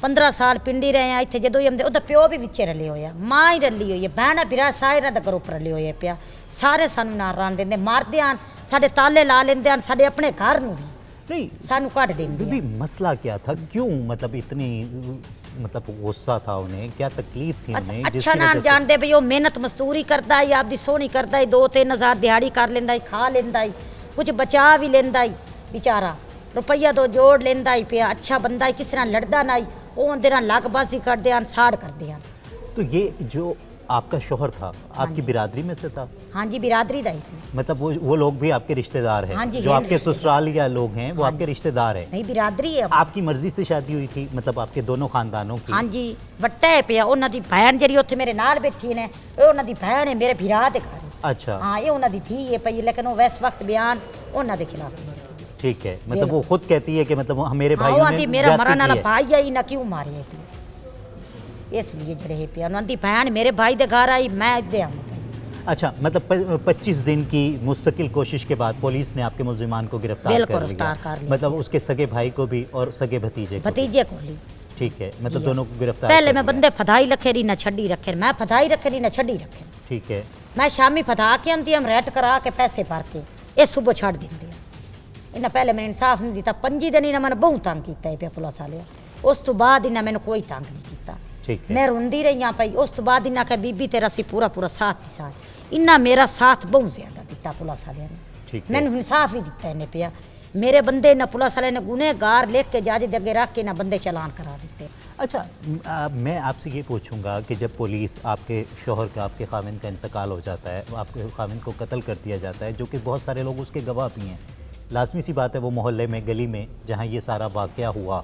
[SPEAKER 2] 15 ਸਾਲ ਪਿੰਡੀ ਰਹੇ ਆ ਇੱਥੇ। ਜਦੋਂ ਹੀ ਆਉਂਦੇ ਉਹਦਾ ਪਿਓ ਵੀ ਵਿੱਚੇ ਰਲੇ ਹੋਇਆ, ਮਾਂ ਹੀ ਰਲੀ ਹੋਈ ਹੈ, ਭੈਣ ਵੀਰਾ ਸਾਰਿਆਂ ਦਾ ਗਰੁੱਪ ਰਲੇ ਹੋਏ ਪਿਆ। ਸਾਰੇ ਸਾਨੂੰ ਨਾ ਰਨ ਦਿੰਦੇ, ਮਾਰਦੇ ਹਨ, ਸਾਡੇ ਤਾਲੇ ਲਾ ਲੈਂਦੇ ਹਨ, ਸਾਡੇ ਆਪਣੇ ਘਰ ਨੂੰ ਵੀ
[SPEAKER 1] नहीं
[SPEAKER 2] ਸਾਨੂੰ ਕੱਢ ਦਿੰਦੇ
[SPEAKER 1] बीबी,
[SPEAKER 2] ਹਨ।
[SPEAKER 1] मसला क्या था, क्यों मतलब इतनी मतलब गुस्सा था उन्हें, क्या तकलीफ थी उन्हें
[SPEAKER 2] ਅੱਛਾ
[SPEAKER 1] जिसकी
[SPEAKER 2] ਨਾ
[SPEAKER 1] वजह से?
[SPEAKER 2] ਜਾਣਦੇ ਵੀ ਉਹ ਮਿਹਨਤ ਮਜ਼ਦੂਰੀ ਕਰਦਾ ਹੀ, ਆਪਦੀ ਸੋਹਣੀ ਕਰਦਾ ਹੀ, 2-3 ਹਜ਼ਾਰ ਦਿਹਾੜੀ ਕਰ ਲੈਂਦਾ ਹੀ, ਖਾ ਲੈਂਦਾ ਹੀ, ਕੁਝ ਬਚਾ ਵੀ ਲੈਂਦਾ ਹੀ ਵਿਚਾਰਾ, ਰੁਪਈਆ ਤੋਂ ਜੋੜ ਲੈਂਦਾ ਹੀ ਪਿਆ। ਅੱਛਾ ਬੰਦਾ ਹੀ, ਕਿਸੇ ਨਾਲ ਲੜਦਾ ਨਾ ਹੀ। ਉਹ ਉਹਦੇ ਨਾਲ ਲੱਗਬਾਜ਼ੀ ਕਰਦੇ ਹਨ, ਸਾੜ ਕਰਦੇ ਹਨ।
[SPEAKER 1] तो ये जो आपका शौहर था आपकी बिरादरी में से था?
[SPEAKER 2] ਹਾਂਜੀ ਬਿਰਾਦਰੀ ਦਾ ਹੀ ਸੀ।
[SPEAKER 1] मतलब वो लोग भी आपके रिश्तेदार हैं?
[SPEAKER 2] हाँ जी,
[SPEAKER 1] जो
[SPEAKER 2] हैं
[SPEAKER 1] आपके
[SPEAKER 2] रिश्तेदार।
[SPEAKER 1] ससुराल या लोग हैं वो आपके रिश्तेदार हैं?
[SPEAKER 2] ਨਹੀਂ ਬਿਰਾਦਰੀ ਹੈ।
[SPEAKER 1] आपकी मर्जी से शादी हुई थी, मतलब आपके दोनों खानदानों की?
[SPEAKER 2] ਹਾਂਜੀ ਵੱਟਾ ਹੈ ਪਿਆ। ਉਹਨਾਂ ਦੀ ਭੈਣ ਜਿਹੜੀ ਉੱਥੇ ਮੇਰੇ ਨਾਲ ਬੈਠੀ ਨੇ, ਇਹ ਉਹਨਾਂ ਦੀ ਭੈਣ ਹੈ, ਮੇਰੇ ਭਰਾ ਦੇ ਘਰ।
[SPEAKER 1] अच्छा,
[SPEAKER 2] ਹਾਂ ਇਹ ਉਹਨਾਂ ਦੀ ਥੀ ਹੈ ਪਈ, ਲੇਕਿਨ ਉਹ ਇਸ ਵਕਤ ਬਿਆਨ ਉਹਨਾਂ ਦੇ ਖਿਲਾਫ ਨਹੀਂ ਕਰਦੀ।
[SPEAKER 1] ठीक है, मतलब वो खुद कहती है कि मतलब मेरे
[SPEAKER 2] ਹਾਂ ਉਹ
[SPEAKER 1] भाइयों
[SPEAKER 2] ਆਂਦੀ
[SPEAKER 1] ने
[SPEAKER 2] ਮੇਰਾ
[SPEAKER 1] ज्यादती
[SPEAKER 2] ਮਰਨ ਵਾਲਾ
[SPEAKER 1] की है।
[SPEAKER 2] ਭਾਈ ਆਈ ਨਾ ਕਿਉਂ ਮਾਰਿਆ ਤੂੰ, ਇਸ ਲਈ ਜਿਹੜੇ ਪਿਆ। ਉਹਨਾਂ ਦੀ ਭੈਣ ਮੇਰੇ ਭਾਈ ਦੇ ਘਰ ਆਈ, ਮੈਂ ਇੱਥੇ ਆਵਾਂ।
[SPEAKER 1] अच्छा, मतलब 25 दिन की मुस्तकिल कोशिश के बाद पुलिस ने आपके मुलजिमान को गिरफ्तार
[SPEAKER 2] बिल्कुल
[SPEAKER 1] कर
[SPEAKER 2] गिरफ्तार कर लिया।
[SPEAKER 1] मतलब उसके सगे भाई को भी और सगे भतीजे को भी।
[SPEAKER 2] भतीजे को ली।
[SPEAKER 1] ठीक है, मतलब दोनों को गिरफ्तार
[SPEAKER 2] पहले
[SPEAKER 1] कर
[SPEAKER 2] मैं
[SPEAKER 1] लिया।
[SPEAKER 2] बंदे फदाई रखे रही ना छड़ी रखे, मैं फदाई रखे रही ना छड़ी रखे।
[SPEAKER 1] ठीक है,
[SPEAKER 2] मैं शामी फदा के आंदी, हम रेट करा के पैसे भर के ये सुबह छड़ देंगे। इन्हें पहले मैंने इंसाफ नहीं दिता, 5 दिन इन्हें मैंने बहुत तंग किया है पे पुलिस वाले। उस तो बाद इन्हें मैंने कोई तंग नहीं किया।
[SPEAKER 1] ठीक है।
[SPEAKER 2] मैं रोंदी रही यहाँ पई। उस तो बाद इन्हें कहा बीबी तेरा सी पूरा पूरा साथ ही साथ। इन्हें मेरा साथ बहुत ज्यादा दिता पुलिस वाले ने।
[SPEAKER 1] ठीक है।
[SPEAKER 2] मैंने इंसाफ ही दिता इन्हें पिया। मेरे बंदे न पुलिस वाले ने गुनहगार लिख के जज दे अगे रख के ना बंदे चलान करा देते।
[SPEAKER 1] अच्छा, मैं आपसे ये पूछूंगा कि जब पुलिस आपके शौहर का, आपके खाविंद का इंतकाल हो जाता है, आपके खाविंद को कत्ल कर दिया जाता है, जो कि बहुत सारे लोग उसके गवाह भी हैं, लाजमी सी बात है वो मोहल्ले में, गली में जहाँ ये सारा वाक़या हुआ,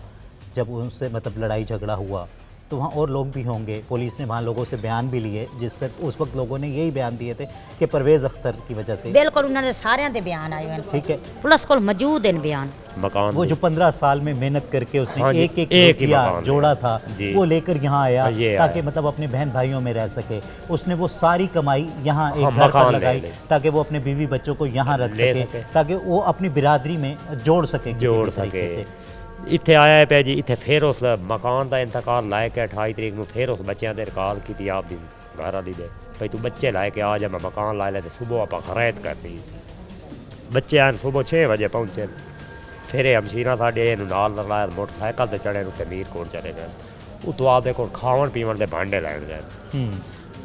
[SPEAKER 1] जब उनसे मतलब लड़ाई झगड़ा हुआ तो वहाँ और लोग भी होंगे। पुलिस ने वहाँ लोगों से बयान भी लिए, जिस पर उस वक्त लोगों ने यही बयान दिए थे कि परवेज़ अख्तर की वजह से।
[SPEAKER 2] बिल्कुल उन्होंने सारे दे बयान आए हैं।
[SPEAKER 1] ठीक है,
[SPEAKER 2] पुलिस को मौजूद हैं बयान।
[SPEAKER 3] मकान
[SPEAKER 1] वो
[SPEAKER 3] दी।
[SPEAKER 1] जो 15 साल में मेहनत करके उसने
[SPEAKER 3] हाँ जी,
[SPEAKER 1] एक
[SPEAKER 3] एक ही
[SPEAKER 1] रुपया
[SPEAKER 3] मकान
[SPEAKER 1] जोड़ा था,
[SPEAKER 3] जी।
[SPEAKER 1] वो लेकर यहाँ आया
[SPEAKER 3] ये
[SPEAKER 1] ताकि
[SPEAKER 3] आया।
[SPEAKER 1] मतलब अपने बहन भाइयों में रह सके। उसने वो सारी कमाई यहाँ एक
[SPEAKER 3] हाँ,
[SPEAKER 1] घर पर
[SPEAKER 3] मकान ले
[SPEAKER 1] लगाई
[SPEAKER 3] ले।
[SPEAKER 1] ताकि वो अपने बीवी बच्चों को यहाँ रख
[SPEAKER 3] ले
[SPEAKER 1] सके,
[SPEAKER 3] सके।
[SPEAKER 1] ताकि वो अपनी बिरादरी में जोड़ सके किसी
[SPEAKER 3] जोड़
[SPEAKER 1] भी तरीके
[SPEAKER 3] सके।
[SPEAKER 1] से।
[SPEAKER 3] ਇੱਥੇ ਆਇਆ ਪਿਆ ਜੀ, ਇੱਥੇ ਫਿਰ ਉਸ ਮਕਾਨ ਦਾ ਇੰਤਕਾਲ ਲੈ ਕੇ 28 ਤਰੀਕ ਨੂੰ ਫਿਰ ਉਸ ਬੱਚਿਆਂ ਦੇ ਰਿਕਾਲ ਕੀਤੀ ਆਪ ਦੀ ਘਰ ਵਾਲੀ ਦੇ, ਭਈ ਤੂੰ ਬੱਚੇ ਲੈ ਕੇ ਆ ਜਾ, ਮੈਂ ਮਕਾਨ ਲੈ ਲੈ ਤੇ ਸਵੇਰ ਆਪਾਂ ਖਰਾਇਤ ਕਰਨੀ। ਬੱਚੇ ਆਣ ਸਵੇਰ 6 ਵਜੇ ਪਹੁੰਚੇ, ਫਿਰ ਇਹ ਹਮਸ਼ੀਰਾ ਸਾਡੇ ਇਹਨੂੰ ਨਾਲ ਲਾਇਆ, ਮੋਟਰਸਾਈਕਲ ਤੇ ਚੜੇ ਨੂੰ ਤੇ ਮੀਰਕੋਟ ਚਲੇ ਗਏ। ਉਤੋਂ ਆਪਦੇ ਕੋਲ ਖਾਣ ਪੀਣ ਦੇ ਭਾਂਡੇ ਲੈਣ ਗਏ,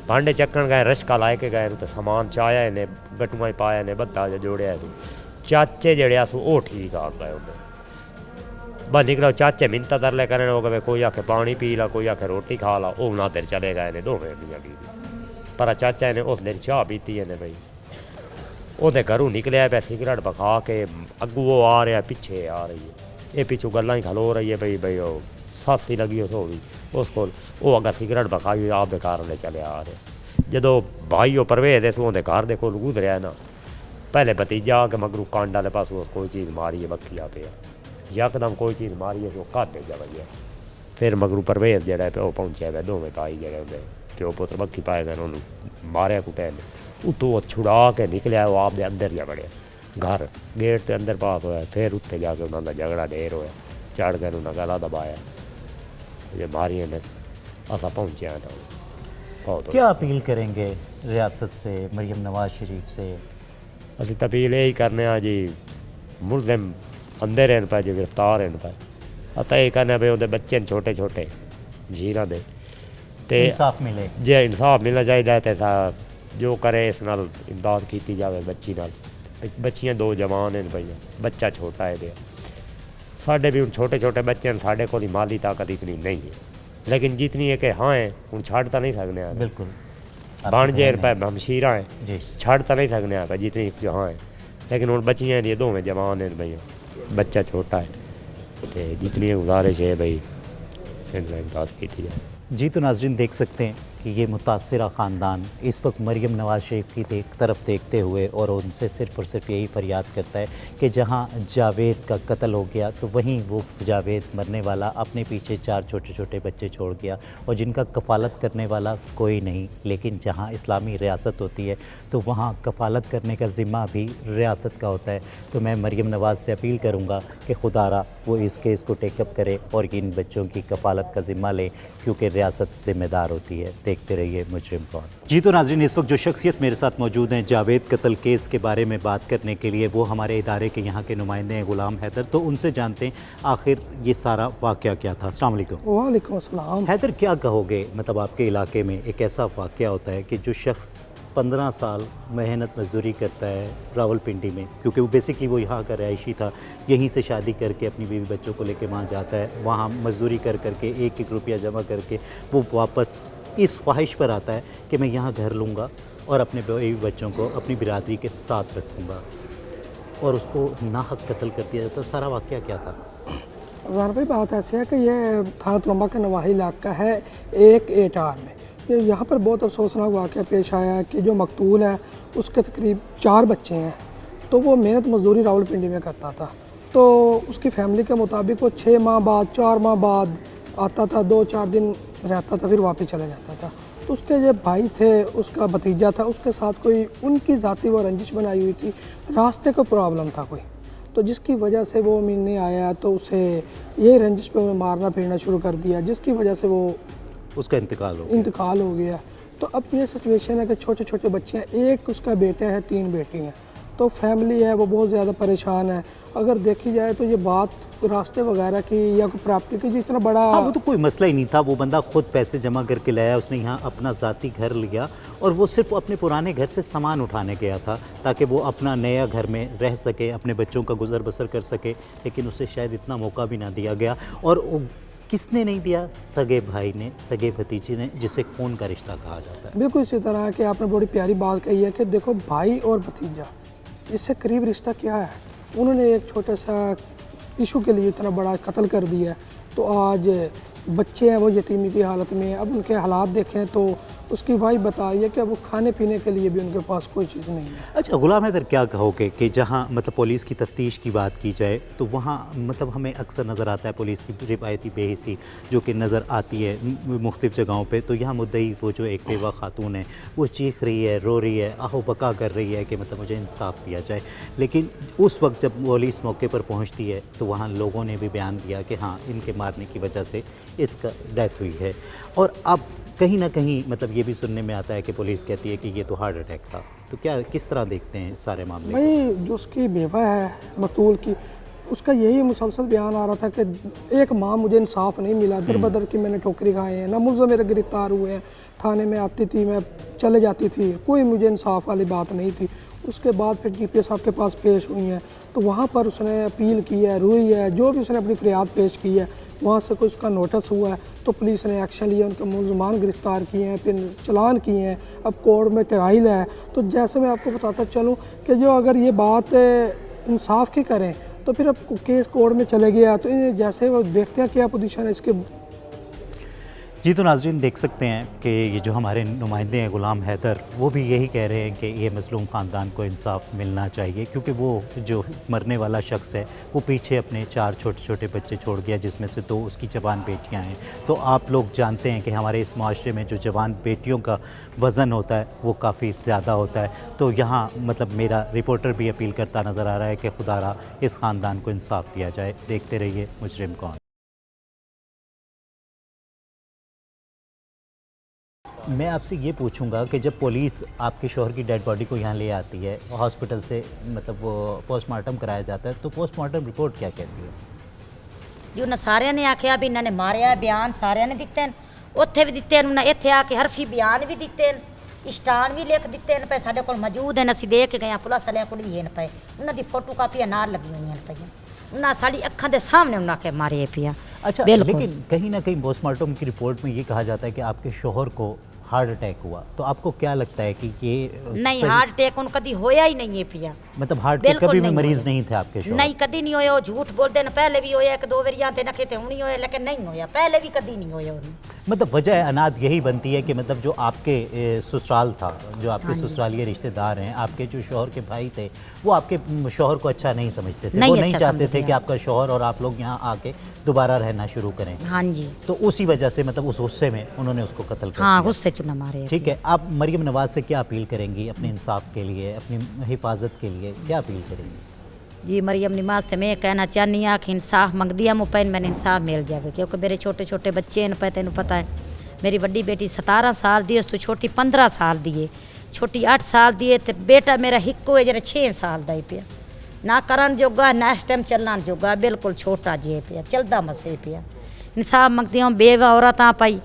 [SPEAKER 3] ਭਾਂਡੇ ਚੱਕਣ ਗਏ, ਰਸ਼ਕਾ ਲੈ ਕੇ ਗਏ ਨੂੰ ਤੇ ਸਮਾਨ ਚਾਇਆ ਇਹਨੇ, ਗੱਟੂਆਂ ਹੀ ਪਾਇਆ ਨੇ, ਬੱਤਾ ਜਿਹਾ ਜੋੜਿਆ ਸੀ। ਚਾਚੇ ਜਿਹੜੇ ਆ ਸੋ ਉਹ ਠੀਕ ਆ ਗਏ ਉਹਦੇ बस निकलो। चाचे मिन्नत तरले करने हो गए, कोई आखे पानी पी ला, कोई आखे रोटी खा ला, वो ना देर चले गए ने दोवें मियां बीवी। पर चाचा ने उस दिन चाह पीती है भाई, ਉਹਦੇ घरों निकलिया पे सिगरेट बखा के, अगू वो आ रहा पिछे आ रही है, ये पिछू गल्लां ही खलो रही है भाई भाई वो सस ही लगी उस होगी उस को, वो अगर सिगरेट बखाई आप दे घर ले चले आ रहे। जदों भाई वो परवेज दे सो घर दे कोल गुजरिया ना, پہلے بھتیجا آ کے مگرو کانڈ والے پاس کوئی چیز ماری ہے بکیا پہ یکدم کوئی چیز ماری ہے تو کھاتے جا بجیا پھر مگرو پرویز جہا ہے وہ پہنچیا ہے دونوں پائی جڑے ہوتے پیو پتر بکی پائے گئے انہوں ماریا کٹیا نے اتوں چھڑا کے نکلیا وہ آپ دے اندر جا بڑھیا گھر گیٹ کے اندر پاس ہوا پھر اتنے جا کے انہوں کا جھگڑا ڈھیر ہوا چڑھ کے انہوں نے گلا دبایا یہ ماری نے اصا پہنچے ہیں تو بہت
[SPEAKER 1] کیا اپیل کریں گے ریاست سے، مریم نواز شریف سے؟
[SPEAKER 3] اسی اپیل یہی کرنے ہاں جی ملزم اندر رہن پائے جو گرفتار رہن پائے اتنا یہ کرنا پہ وہ بچے چھوٹے چھوٹے جھیرا دے تے
[SPEAKER 1] انصاف ملے،
[SPEAKER 3] جی انصاف ملنا چاہیے تو جو کرے اس نال امداد کیتی جائے بچی نال بچیاں دو جوان ہیں پہ بچہ چھوٹا ہے پیا ساڈے بھی ہوں چھوٹے چھوٹے بچے ہیں ساڈے کو مالی طاقت اتنی نہیں ہے لیکن جتنی ہے کہ ہاں ہیں ہوں چھڑ تو نہیں سکنے ہیں
[SPEAKER 1] بالکل
[SPEAKER 3] بان جیر پہ ہمشیرہ ہیں
[SPEAKER 1] جی
[SPEAKER 3] چھڑ تو نہیں سکنے ہیں جتنی ہاں ہیں لیکن ہوں بچیاں ہیں دونوں جوان ہیں بھائی بچہ چھوٹا ہے تو جتنی گزارش ہے بھائی امداد کیتی جائے۔
[SPEAKER 1] جی تو ناظرین دیکھ سکتے ہیں کہ یہ متاثرہ خاندان اس وقت مریم نواز شریف کی طرف دیکھتے ہوئے اور ان سے صرف اور صرف یہی فریاد کرتا ہے کہ جہاں جاوید کا قتل ہو گیا تو وہیں وہ جاوید مرنے والا اپنے پیچھے 4 چھوٹے چھوٹے بچے چھوڑ گیا اور جن کا کفالت کرنے والا کوئی نہیں، لیکن جہاں اسلامی ریاست ہوتی ہے تو وہاں کفالت کرنے کا ذمہ بھی ریاست کا ہوتا ہے۔ تو میں مریم نواز سے اپیل کروں گا کہ خدا را وہ اس کیس کو ٹیک اپ کرے اور ان بچوں کی کفالت کا ذمہ لے کیونکہ ریاست ذمہ دار ہوتی ہے۔ دیکھتے رہیے مجرم کون۔ جی تو ناظرین اس وقت جو شخصیت میرے ساتھ موجود ہیں جاوید قتل کیس کے بارے میں بات کرنے کے لیے وہ ہمارے ادارے کے یہاں کے نمائندے ہیں غلام حیدر، تو ان سے جانتے ہیں آخر یہ سارا واقعہ کیا تھا۔ السلام علیکم۔
[SPEAKER 6] وعلیکم السلام۔
[SPEAKER 1] حیدر کیا کہو گے، مطلب آپ کے علاقے میں ایک ایسا واقعہ ہوتا ہے کہ جو شخص 15 سال محنت مزدوری کرتا ہے راول پنڈی میں، کیونکہ وہ بیسکلی وہ یہاں کا رہائشی تھا، یہیں سے شادی کر کے اپنی بیوی بچوں کو لے کے وہاں جاتا ہے، وہاں مزدوری کر کے 1-1 روپیہ جمع کر کے وہ واپس اس خواہش پر آتا ہے کہ میں یہاں گھر لوں گا اور اپنے بیوی بچوں کو اپنی برادری کے ساتھ رکھوں گا، اور اس کو ناحق قتل کر دیا جاتا ہے۔ سارا واقعہ کیا تھا؟
[SPEAKER 6] ظاہر بھائی بات ایسی ہے کہ یہ تھانہ تلمبہ کا نواحی علاقہ ہے 1-8 میں، یہاں پر بہت افسوسناک واقعہ پیش آیا ہے کہ جو مقتول ہے اس کے تقریب 4 بچے ہیں، تو وہ محنت مزدوری راول پنڈی میں کرتا تھا، تو اس کی فیملی کے مطابق وہ 6 ماہ بعد 4 ماہ بعد آتا تھا، 2-4 دن رہتا تھا، پھر واپس چلا جاتا تھا۔ تو اس کے جو بھائی تھے، اس کا بھتیجا تھا، اس کے ساتھ کوئی ان کی ذاتی وہ رنجش بنائی ہوئی تھی، راستے کو پرابلم تھا کوئی، تو جس کی وجہ سے وہ ملنے آیا تو اسے یہ رنجش پہ مارنا پھرنا شروع کر دیا، جس کی وجہ سے وہ
[SPEAKER 1] اس کا انتقال ہو
[SPEAKER 6] گیا۔ تو اب یہ سچویشن ہے کہ چھوٹے چھوٹے بچے ہیں، ایک اس کا بیٹا ہے، 3 بیٹی ہیں، تو فیملی ہے وہ بہت زیادہ پریشان ہے۔ اگر دیکھی جائے تو یہ بات راستے وغیرہ کی یا کوئی پراپرٹی کی جتنا بڑا
[SPEAKER 1] وہ تو کوئی مسئلہ ہی نہیں تھا، وہ بندہ خود پیسے جمع کر کے لایا، اس نے یہاں اپنا ذاتی گھر لیا اور وہ صرف اپنے پرانے گھر سے سامان اٹھانے گیا تھا تاکہ وہ اپنا نیا گھر میں رہ سکے، اپنے بچوں کا گزر بسر کر سکے، لیکن اسے شاید اتنا موقع بھی نہ دیا گیا۔ اور کس نے نہیں دیا؟ سگے بھائی نے، سگے بھتیجے نے، جسے خون کا رشتہ کہا جاتا ہے۔
[SPEAKER 6] بالکل اسی طرح کہ آپ نے بڑی پیاری بات کہی ہے کہ دیکھو بھائی اور بھتیجا اس سے قریب رشتہ کیا ہے، انہوں نے ایک چھوٹا سا ایشو کے لیے اتنا بڑا قتل کر دیا، تو آج بچے ہیں وہ یتیمی کی حالت میں ہیں۔ اب ان کے حالات دیکھیں تو اس کی وہی بتائی ہے کہ وہ کھانے پینے کے لیے بھی ان کے پاس کوئی چیز نہیں ہے۔
[SPEAKER 1] اچھا غلام حیدر کیا کہو گے کہ جہاں مطلب پولیس کی تفتیش کی بات کی جائے تو وہاں مطلب ہمیں اکثر نظر آتا ہے پولیس کی روایتی بے حسی جو کہ نظر آتی ہے مختلف جگہوں پہ، تو یہاں مدعی وہ جو ایک بیوہ خاتون ہے وہ چیخ رہی ہے، رو رہی ہے، آہو بکا کر رہی ہے کہ مطلب مجھے انصاف دیا جائے، لیکن اس وقت جب پولیس موقع پر پہنچتی ہے تو وہاں لوگوں نے بھی بیان دیا کہ ہاں ان کے مارنے کی وجہ سے اس کا ڈیتھ ہوئی ہے، اور اب کہیں نہ کہیں مطلب یہ بھی سننے میں آتا ہے کہ پولیس کہتی ہے کہ یہ تو ہارٹ اٹیک تھا، تو کیا کس طرح دیکھتے ہیں سارے معاملے؟
[SPEAKER 6] بھائی جو اس کی بیوہ ہے مقتول کی، اس کا یہی مسلسل بیان آ رہا تھا کہ ایک ماہ مجھے انصاف نہیں ملا، در بدر کی میں نے ٹھوکری کھائے ہیں، نہ ملزم میرے گرفتار ہوئے ہیں، تھانے میں آتی تھی میں چلے جاتی تھی، کوئی مجھے انصاف والی بات نہیں تھی۔ اس کے بعد پھر ڈی پی صاحب کے پاس پیش ہوئی ہیں، تو وہاں پر اس نے اپیل کی ہے، روئی ہے، جو بھی اس نے اپنی فریاد پیش کی ہے وہاں سے کوئی اس کا نوٹس ہوا ہے تو پولیس نے ایکشن لیا، ان کے ملزمان گرفتار کیے ہیں، پھر چلان کیے ہیں، اب کورٹ میں ٹرائل ہے۔ تو جیسے میں آپ کو بتاتا چلوں کہ جو اگر یہ بات انصاف کی کریں تو پھر اب کیس کورٹ میں چلے گیا، تو جیسے وہ دیکھتے ہیں کیا پوزیشن ہے اس کے۔
[SPEAKER 1] जी तो नाज़रीन देख सकते हैं कि ये जो हमारे नुमाइंदे हैं ग़ुलाम हैदर, वो भी यही कह रहे हैं कि ये मज़लूम ख़ानदान को इंसाफ़ मिलना चाहिए, क्योंकि वो जो मरने वाला शख्स है वो पीछे अपने 4 छोटे छोटे बच्चे छोड़ गया, जिसमें से 2 उसकी जवान बेटियां हैं। तो आप लोग जानते हैं कि हमारे इस माशरे में जो जवान बेटियों का वज़न होता है वो काफ़ी ज़्यादा होता है। तो यहाँ मतलब मेरा रिपोर्टर भी अपील करता नज़र आ रहा है कि खुदारा इस ख़ानदान को इंसाफ़ दिया जाए। देखते रहिए मुजरिम कौन। मैं आपसे ये पूछूंगा कि जब पुलिस आपके शौहर की डेड बॉडी को यहाँ ले आती है, हॉस्पिटल से मतलब वो पोस्टमार्टम कराया जाता है, तो पोस्टमार्टम रिपोर्ट क्या कहती है?
[SPEAKER 2] जो ना सारे ने आख्या भी इन्होंने मारिया, बयान सारे ने दिते हैं, उत्थे भी दिते हैं, उन्हें इत्थे आके हरफी बयान भी दिते हैं, स्टान भी लिख दिते हैं पे साडे कोल मौजूद हैं, असीं देख के गए पुलिस वाले कुड़ी भी हैं पे, उन्हां दी फोटो कापियां नाल लगी हुई हैं पे, उन्हां साडी अखां दे सामने उन्हां के मारे पिया।
[SPEAKER 1] अच्छा, लेकिन कहीं ना कहीं पोस्टमार्टम की रिपोर्ट में ये कहा जाता है कि आपके शौहर को हार्ट अटैक हुआ, तो आपको क्या लगता है कि ये
[SPEAKER 2] नहीं, हार्ट अटैक उन कदी होया ही नहीं है पिया,
[SPEAKER 1] मतलब हार्ट के कभी भी मरीज नहीं थे आपके शौहर?
[SPEAKER 2] नहीं, कदी नहीं होया, वो झूठ बोलते हैं, पहले भी होया एक 2 बार थे नखे थे हुणी होया, लेकिन नहीं होया, पहले भी कदी नहीं होया।
[SPEAKER 1] मतलब वजह अनाद यही बनती है कि मतलब जो आपके ससुराल था, जो आपके ससुरालिये रिश्तेदार हैं, आपके जो शौहर के भाई थे, वो आपके शौहर को अच्छा नहीं समझते थे, वो नहीं चाहते थे कि आपका शौहर और आप लोग यहाँ आके दोबारा रहना शुरू करें।
[SPEAKER 2] हाँ जी,
[SPEAKER 1] तो उसी वजह से मतलब उस गुस्से में उन्होंने उसको कत्ल कर
[SPEAKER 2] हाँ,
[SPEAKER 1] दिया।
[SPEAKER 2] गुस्से चुना मारे।
[SPEAKER 1] ठीक है, आप मरियम नवाज से क्या अपील करेंगी अपने इंसाफ के लिए, अपनी हिफाजत के लिए क्या अपील करेंगी?
[SPEAKER 2] जी, मरियम नवाज से मैं कहना चाहनी हाँ कि इंसाफ मंग दिया मुपैन मैंने इंसाफ मिल जाए, क्योंकि मेरे छोटे छोटे बच्चे हैं पे, तेन पता है मेरी बड़ी बेटी 17 साल दी, उस तो छोटी 15 साल दी है, छोटी 8 साल दी है, तो बेटा मेरा हिक्को है जरा 6 साल का ही पिया, ना करन जोगा ना इस टाइम चलना जोगा, बिल्कुल छोटा जी पिया, चलता मसे पिया। इंसाफ मंगती हूँ बेवा औरत पाई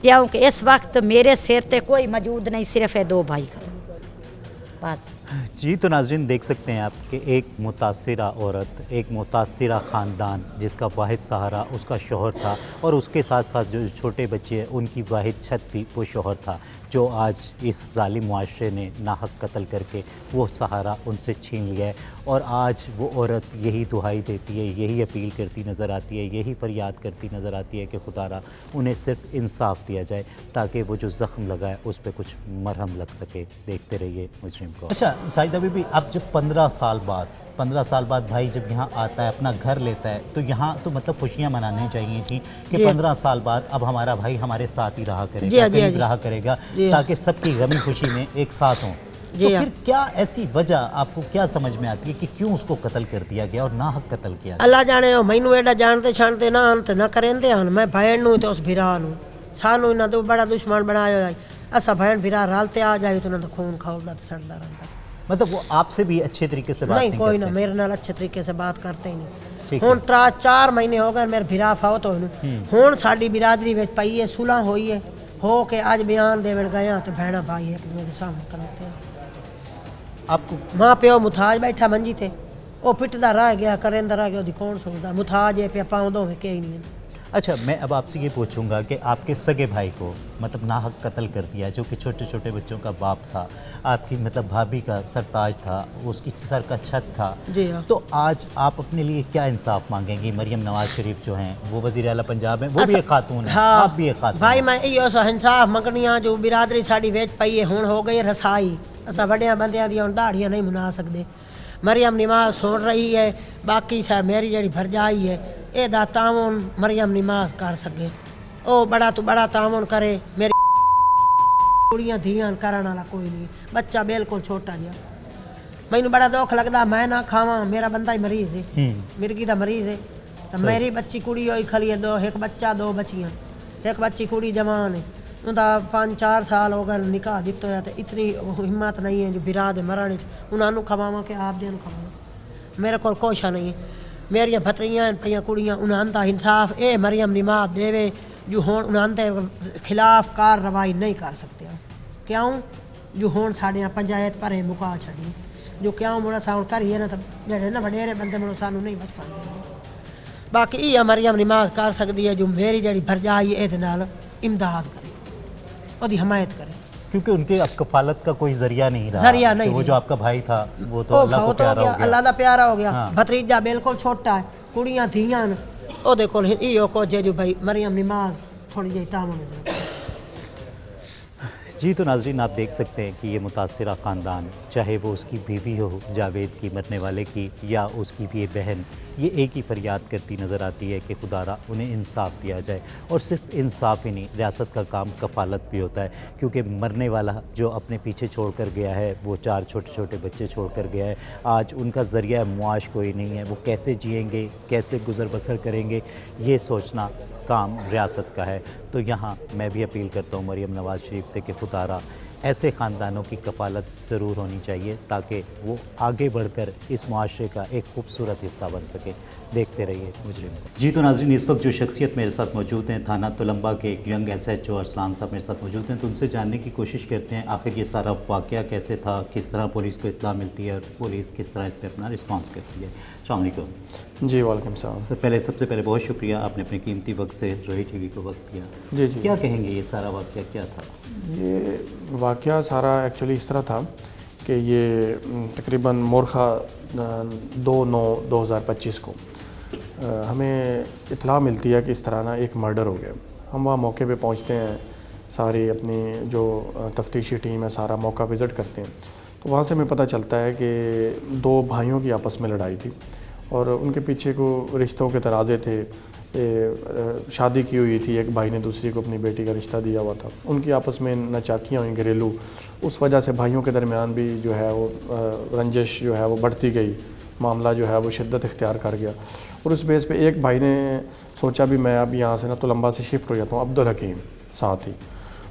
[SPEAKER 2] क्योंकि इस वक्त मेरे सिर ते कोई मौजूद नहीं, सिर्फ है 2 भाई का बस।
[SPEAKER 1] जी तो नाज़रीन देख सकते हैं आप कि एक मुतासिरा औरत, एक मुतासिरा ख़ानदान जिसका वाहिद सहारा उसका शौहर था, और उसके साथ साथ जो छोटे बच्चे हैं उनकी वाहिद छत भी वो शौहर था, जो आज इस ज़ालिम मुआशरे ने नाहक कत्ल करके वो सहारा उनसे छीन लिया है। और आज वो औरत यही दुहाई देती है, यही अपील करती नज़र आती है, यही फरियाद करती नज़र आती है कि खुदारा उन्हें सिर्फ इंसाफ दिया जाए, ताकि वो जो ज़ख्म लगा है उस पर कुछ मरहम लग सके। देखते रहिए मुजरिम को। अच्छा साहिदा बीबी, अब जब 15 साल बाद भाई जब यहाँ आता है, अपना घर लेता है, तो यहाँ तो मतलब खुशियाँ मनानी चाहिए थी कि 15 साल बाद अब हमारा भाई हमारे साथ ही रहा करेगा, करीब रहा करेगा, ताकि सबकी गमी खुशी में एक साथ हों। तो फिर क्या ऐसी वजह आपको क्या समझ में आती है कि क्यों उसको कत्ल कर दिया गया और नाहक कत्ल किया गया?
[SPEAKER 5] अल्लाह जाने मैनू एडा जानते छानते ना अंत ना करेंदे हन, मैं भैन नू ते उस भिरा नू सानू इन्हां तो बड़ा दुश्मन बनाया है, असा भैन भिरा रलते आ जाए तो उन्हां दा खून खौलदा ते सड़दा रहंदा।
[SPEAKER 1] मतलब वो आपसे भी अच्छे तरीके से बात नहीं
[SPEAKER 5] कोई
[SPEAKER 1] करते?
[SPEAKER 5] ना, मेरे नाल अच्छे तरीके से बात करते ही नहीं। हुण 4 महीने हो गए मेरे भिरा फौत होए, हुण साडी बिरादरी विच पई है, सुलह होई है, हो के अज बयान देवन गया तो भैणा भाई एक दूसरे के सामने खलोते हैं।
[SPEAKER 1] आपको
[SPEAKER 5] माँ प्यो मुथाज बैठा मंजी थे, वो पिटदा रह गया, करेंदा रह गया, ओदी कौन सुनदा, मुथाज है पे पाँव दो में के ही नहीं है।
[SPEAKER 1] अच्छा, मैं अब आपसे ये पूछूंगा कि आपके सगे भाई को मतलब नाहक कत्ल कर दिया, जो कि छोटे छोटे बच्चों का बाप था, आपकी मतलब भाभी का सरताज था, उसकी सर का छत था।
[SPEAKER 5] जी हाँ।
[SPEAKER 1] तो आज आप अपने लिए क्या इंसाफ मांगेंगी? मरियम नवाज शरीफ जो हैं वो वज़ीर आला पंजाब हैं, वो भी एक खातून है,
[SPEAKER 5] हाँ,
[SPEAKER 1] आप भी एक खातून
[SPEAKER 5] भाई
[SPEAKER 1] हैं।
[SPEAKER 5] मैं इो इंसाफ मंगनी हाँ, जो बिरादरी साड़ी वेच पई है, हुण हो गई रसाई, असा वड्डिया बंदियां दी हुण दाड़ियां नहीं मना सकते। मरियम नवाज सुन रही है, बाकी सा मेरी जड़ी भरजाई है, एदा तावन मरियम नवाज कर सके, ओ बड़ा तो बड़ा तावन करे, मेरी कुड़ियां धियां करन वाला कोई नहीं, बच्चा बिल्कुल छोटा जिहा। मैनू बड़ा दुख लगदा, मैं ना खावां, मेरा बंदा ही मरीज है, मिर्गी दा मरीज है, तो मेरी बच्ची कुड़ी होई खली है, 2 एक बच्चा 2 बच्चियां, एक बच्ची कुड़ी जवान है, उनका 5-4 साल हो गए निकाह दित्तो है, तो इतनी हिम्मत नहीं है जो बिरा दे मरण उन्होंने खवाव कि आप दे खवाव, मेरे को कोशा नहीं है। मेरिया भतरियां पईयां कुड़ियां, उन्होंने इंसाफ ए मरियम नवाज देवे, जो हुण उन्होंने खिलाफ कार्रवाई नहीं कर सकते, क्यों जो हुण साढ़े पंचायत पर मुका छड़ी, जो क्यों मुड़ा साउंड करिए ना, तो जेडे ना वडेरे बंदे मुड़ो सानू नहीं वसन। बाकी ये मरियम नवाज कर सकती है, जो मेरी जड़ी भरजाई ए नाल इमदाद करे, ओदी हमायत करे,
[SPEAKER 1] क्योंकि उनके अब कफालत का कोई जरिया नहीं रहा,
[SPEAKER 5] जरिया नहीं,
[SPEAKER 1] वो जो आपका भाई था वो तो अल्लाह को प्यारा हो गया,
[SPEAKER 5] अल्लाह दा प्यारा हो गया।
[SPEAKER 1] हाँ।
[SPEAKER 5] भतीजा बिल्कुल छोटा है, कुड़ियां धियां ओदे कोल इहो को जे जो भाई मरियम नवाज थोड़ी जी टाइम में।
[SPEAKER 1] जी तो नाजरीन, आप देख सकते हैं कि ये मुतासरा ख़ानदान, चाहे वो उसकी बीवी हो जावेद की मरने वाले की या उसकी भी बहन, ये एक ही फरियाद करती नज़र आती है कि खुदारा उन्हें इंसाफ दिया जाए। और सिर्फ इंसाफ ही नहीं, रियासत का काम कफ़ालत भी होता है, क्योंकि मरने वाला जो अपने पीछे छोड़ कर गया है, वो 4 छोटे छोटे बच्चे छोड़ कर गया है। आज उनका ज़रिया मुआश कोई नहीं है, वो कैसे जिएंगे, कैसे गुज़र बसर करेंगे, ये सोचना काम रियासत का है। तो यहाँ मैं भी अपील करता हूँ मरीम नवाज़ शरीफ से कि खुदारा ऐसे ख़ानदानों की कफ़ालत ज़रूर होनी चाहिए, ताकि वो आगे बढ़कर इस मुआशरे का एक खूबसूरत हिस्सा बन सके। देखते रहिए मुजरिम। जी तो नाज़रीन, इस वक्त जो शख्सियत मेरे साथ मौजूद हैं, थाना तुलंबा के एक यंग SHO अरसलान साहब मेरे साथ मौजूद हैं, तो उनसे जानने की कोशिश करते हैं आखिर ये सारा वाक़या कैसे था, किस तरह पुलिस को इत्तला मिलती है और पुलिस किस तरह इस पर अपना रिस्पॉन्स करती है। अस्सलाम वालेकुम।
[SPEAKER 7] जी वालेकुम सलाम।
[SPEAKER 1] सर सबसे पहले बहुत शुक्रिया, आपने अपने कीमती वक्त से रोही TV को वक्त दिया।
[SPEAKER 7] जी जी।
[SPEAKER 1] क्या कहेंगे, ये सारा वाक़या क्या था?
[SPEAKER 7] ये वाक़या सारा एक्चुअली इस तरह था कि ये तकरीबन मोरखा 2/9/2025 को हमें इत्तला मिलती है कि इस तरह ना एक मर्डर हो गया। हम वहाँ मौके पे पहुँचते हैं, सारी अपनी जो तफ्तीशी टीम है सारा मौका विज़िट करते हैं, तो वहाँ से हमें पता चलता है कि 2 भाइयों की आपस में लड़ाई थी और उनके पीछे को रिश्तों के तराज़े थे। शादी की हुई थी, एक भाई ने दूसरी को अपनी बेटी का रिश्ता दिया हुआ था, उनकी आपस में नचाकियाँ हुई घरेलू, उस वजह से भाइयों के दरमियान भी जो है वो रंजिश जो है वो बढ़ती गई, मामला जो है वो शिद्दत इख्तियार कर गया। और उस बेस पे एक भाई ने सोचा भी मैं अब यहाँ से ना तुलंबा से शिफ्ट हो जाता हूँ, अब्दुल हकीम साथ ही।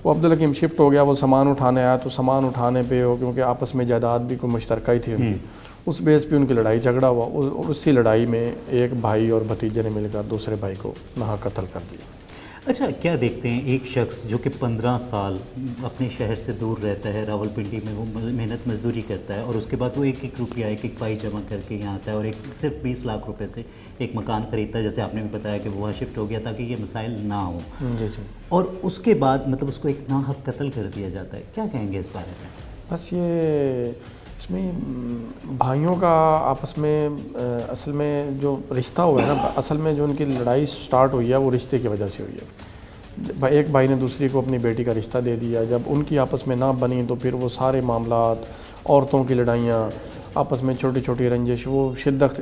[SPEAKER 7] वो अब्दुल हकीम शिफ्ट हो गया, वो सामान उठाने आया, तो सामान उठाने पे वो क्योंकि आपस में जायदाद भी कोई मुश्तरका ही थी उनकी, उस बेस पे उनकी लड़ाई झगड़ा हुआ। उसी लड़ाई में एक भाई और भतीजे ने मिलकर दूसरे भाई को नाहक कत्ल कर दिया।
[SPEAKER 1] अच्छा, क्या देखते हैं एक शख्स जो कि 15 साल अपने शहर से दूर रहता है, रावलपिंडी में वो मेहनत मजदूरी करता है और उसके बाद वो 1-1 रुपया 1-1 पाई जमा करके यहाँ आता है और सिर्फ 20 लाख रुपए से एक मकान खरीदता है, जैसे आपने भी बताया कि वो वहाँ शिफ्ट हो गया ताकि ये मसाइल ना हो।
[SPEAKER 7] जी जी।
[SPEAKER 1] और उसके बाद मतलब उसको एक नाहक कत्ल कर दिया जाता है, क्या कहेंगे इस बारे में?
[SPEAKER 7] बस ये इसमें भाइयों का आपस में असल में जो रिश्ता हुआ है ना, असल में जो उनकी लड़ाई स्टार्ट हुई है वो रिश्ते की वजह से हुई है। एक भाई ने दूसरी को अपनी बेटी का रिश्ता दे दिया, जब उनकी आपस में ना बनी तो फिर वो सारे मामलात, औरतों की लड़ाइयाँ, आपस में छोटी छोटी रंजिश वो शिद्दत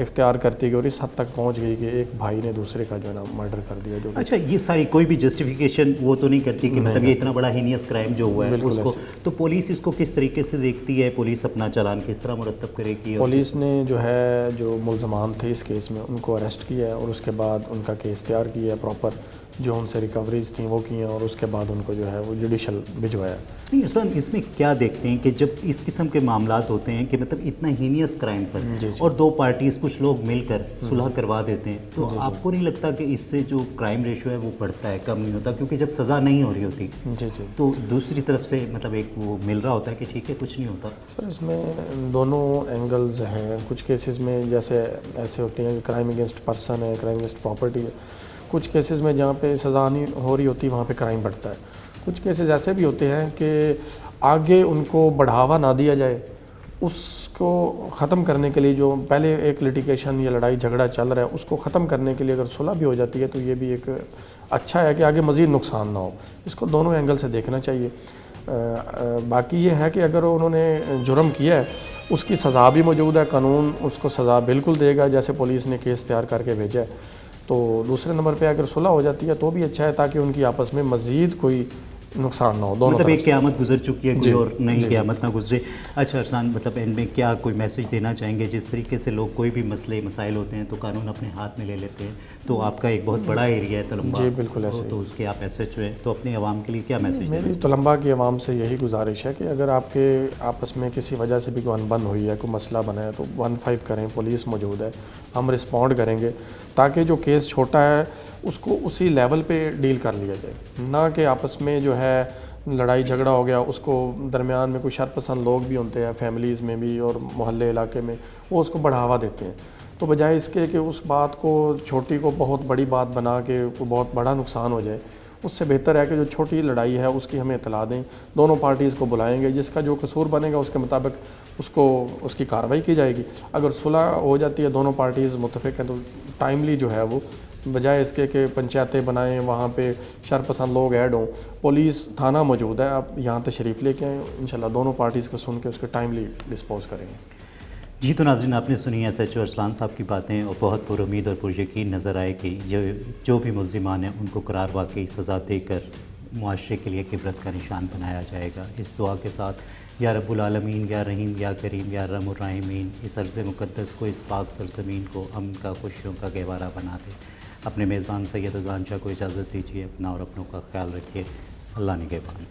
[SPEAKER 7] इख्तियार करती गई और इस हद तक पहुंच गई कि एक भाई ने दूसरे का जो है ना मर्डर कर दिया। जो
[SPEAKER 1] अच्छा, ये सारी कोई भी जस्टिफिकेशन वो तो नहीं करती कि मतलब ये इतना बड़ा हीनियस क्राइम जो हुआ है उसको, तो पुलिस इसको किस तरीके से देखती है, पुलिस अपना चालान किस तरह मुरतब करेगी?
[SPEAKER 7] पुलिस ने जो है जो मुल्ज़मान थे इस केस में उनको अरेस्ट किया है और उसके बाद उनका केस तैयार किया है, प्रॉपर जो उनसे रिकवरीज थी वो की हैं और उसके बाद उनको जो है वो जुडिशल भिजवाया।
[SPEAKER 1] नहीं सर, इसमें क्या देखते हैं कि जब इस किस्म के मामलात होते हैं कि मतलब इतना हीनियस क्राइम पर और 2 पार्टीज कुछ लोग मिलकर सुलह करवा देते हैं, तो आपको नहीं लगता कि इससे जो क्राइम रेशो है वो बढ़ता है, कम नहीं होता? क्योंकि जब सज़ा नहीं हो रही होती
[SPEAKER 7] जी जी
[SPEAKER 1] तो दूसरी तरफ से मतलब एक वो मिल रहा होता है कि ठीक है कुछ नहीं होता।
[SPEAKER 7] पर इसमें दोनों एंगल्स हैं। कुछ केसेस में जैसे ऐसे होते हैं कि क्राइम अगेंस्ट पर्सन है, क्राइम अगेंस्ट प्रॉपर्टी है। कुछ केसेस में जहाँ पे सज़ा नहीं हो रही होती वहाँ पे क्राइम बढ़ता है। कुछ केसेस ऐसे भी होते हैं कि आगे उनको बढ़ावा ना दिया जाए, उसको ख़त्म करने के लिए जो पहले एक लिटिगेशन या लड़ाई झगड़ा चल रहा है उसको ख़त्म करने के लिए अगर सुलह भी हो जाती है तो ये भी एक अच्छा है कि आगे मज़ीद नुकसान ना हो। इसको दोनों एंगल से देखना चाहिए। बाकी ये है कि अगर उन्होंने जुर्म किया है उसकी सज़ा भी मौजूद है, कानून उसको सज़ा बिल्कुल देगा जैसे पुलिस ने केस तैयार करके भेजा है। तो दूसरे नंबर पे अगर सुलह हो जाती है तो भी अच्छा है ताकि उनकी आपस में मज़ीद कोई नुकसान ना हो। दोनों
[SPEAKER 1] मतलब एक क़यामत गुजर चुकी है, कोई और नई
[SPEAKER 7] जी।
[SPEAKER 1] क़यामत ना गुजरे। अच्छा अरसान, मतलब एंड में क्या कोई मैसेज देना चाहेंगे? जिस तरीके से लोग कोई भी मसले मसाइल होते हैं तो कानून अपने हाथ में ले लेते हैं, तो आपका एक बहुत बड़ा एरिया है तुलंबा,
[SPEAKER 7] जी बिल्कुल ऐसे
[SPEAKER 1] तो उसके आप SHO हैं, तो अपने आवाम के लिए क्या मैसेज?
[SPEAKER 7] मेरी तुलंबा की आवाम से यही गुजारिश है कि अगर आपके आपस में किसी वजह से भी कोई अनबन हुई है, कोई मसला बना है तो 15 करें, पुलिस मौजूद है, हम रिस्पॉन्ड करेंगे ताकि जो केस छोटा है उसको उसी लेवल पे डील कर लिया जाए, ना कि आपस में जो है लड़ाई झगड़ा हो गया उसको दरमियान में कोई शरपसंद लोग भी होते हैं फैमिलीज़ में भी और मोहल्ले इलाके में, वो उसको बढ़ावा देते हैं। तो बजाय इसके कि उस बात को छोटी को बहुत बड़ी बात बना के कोई बहुत बड़ा नुकसान हो जाए, उससे बेहतर है कि जो छोटी लड़ाई है उसकी हमें इतला दें, दोनों पार्टीज़ को बुलाएंगे, जिसका जो कसूर बनेगा उसके मुताबिक उसकी कार्रवाई की जाएगी। अगर सुलह हो जाती है, दोनों पार्टीज़ मुत्तफ़िक हैं, तो टाइमली जो है वो بجائے اس کے کہ پنچایتیں بنائیں وہاں پہ شرپسند لوگ ایڈ ہوں، پولیس تھانہ موجود ہے، آپ یہاں تشریف لے کے آئیں، انشاءاللہ دونوں پارٹیز کو سن کے اس کے ٹائملی ڈسپوز کریں گے۔
[SPEAKER 1] جی تو ناظرین، آپ نے سنی ایس ایچ او ارسلان صاحب کی باتیں، اور بہت پر امید اور پر یقین نظر آئے کہ جو بھی ملزمان ہیں ان کو قرار واقعی سزا دے کر معاشرے کے لیے ایک عبرت کا نشان بنایا جائے گا۔ اس دعا کے ساتھ یا رب العالمین، یا رحیم، یا کریم، یا ارحم الراحمین، اس عرض مقدس کو، اس پاک سرزمین کو امن کا، خوشیوں کا گہوارہ بنا دے۔ اپنے میزبان سید اذان شاہ کو اجازت دیجیے، اپنا اور اپنوں کا خیال رکھیے۔ اللہ نگہبان۔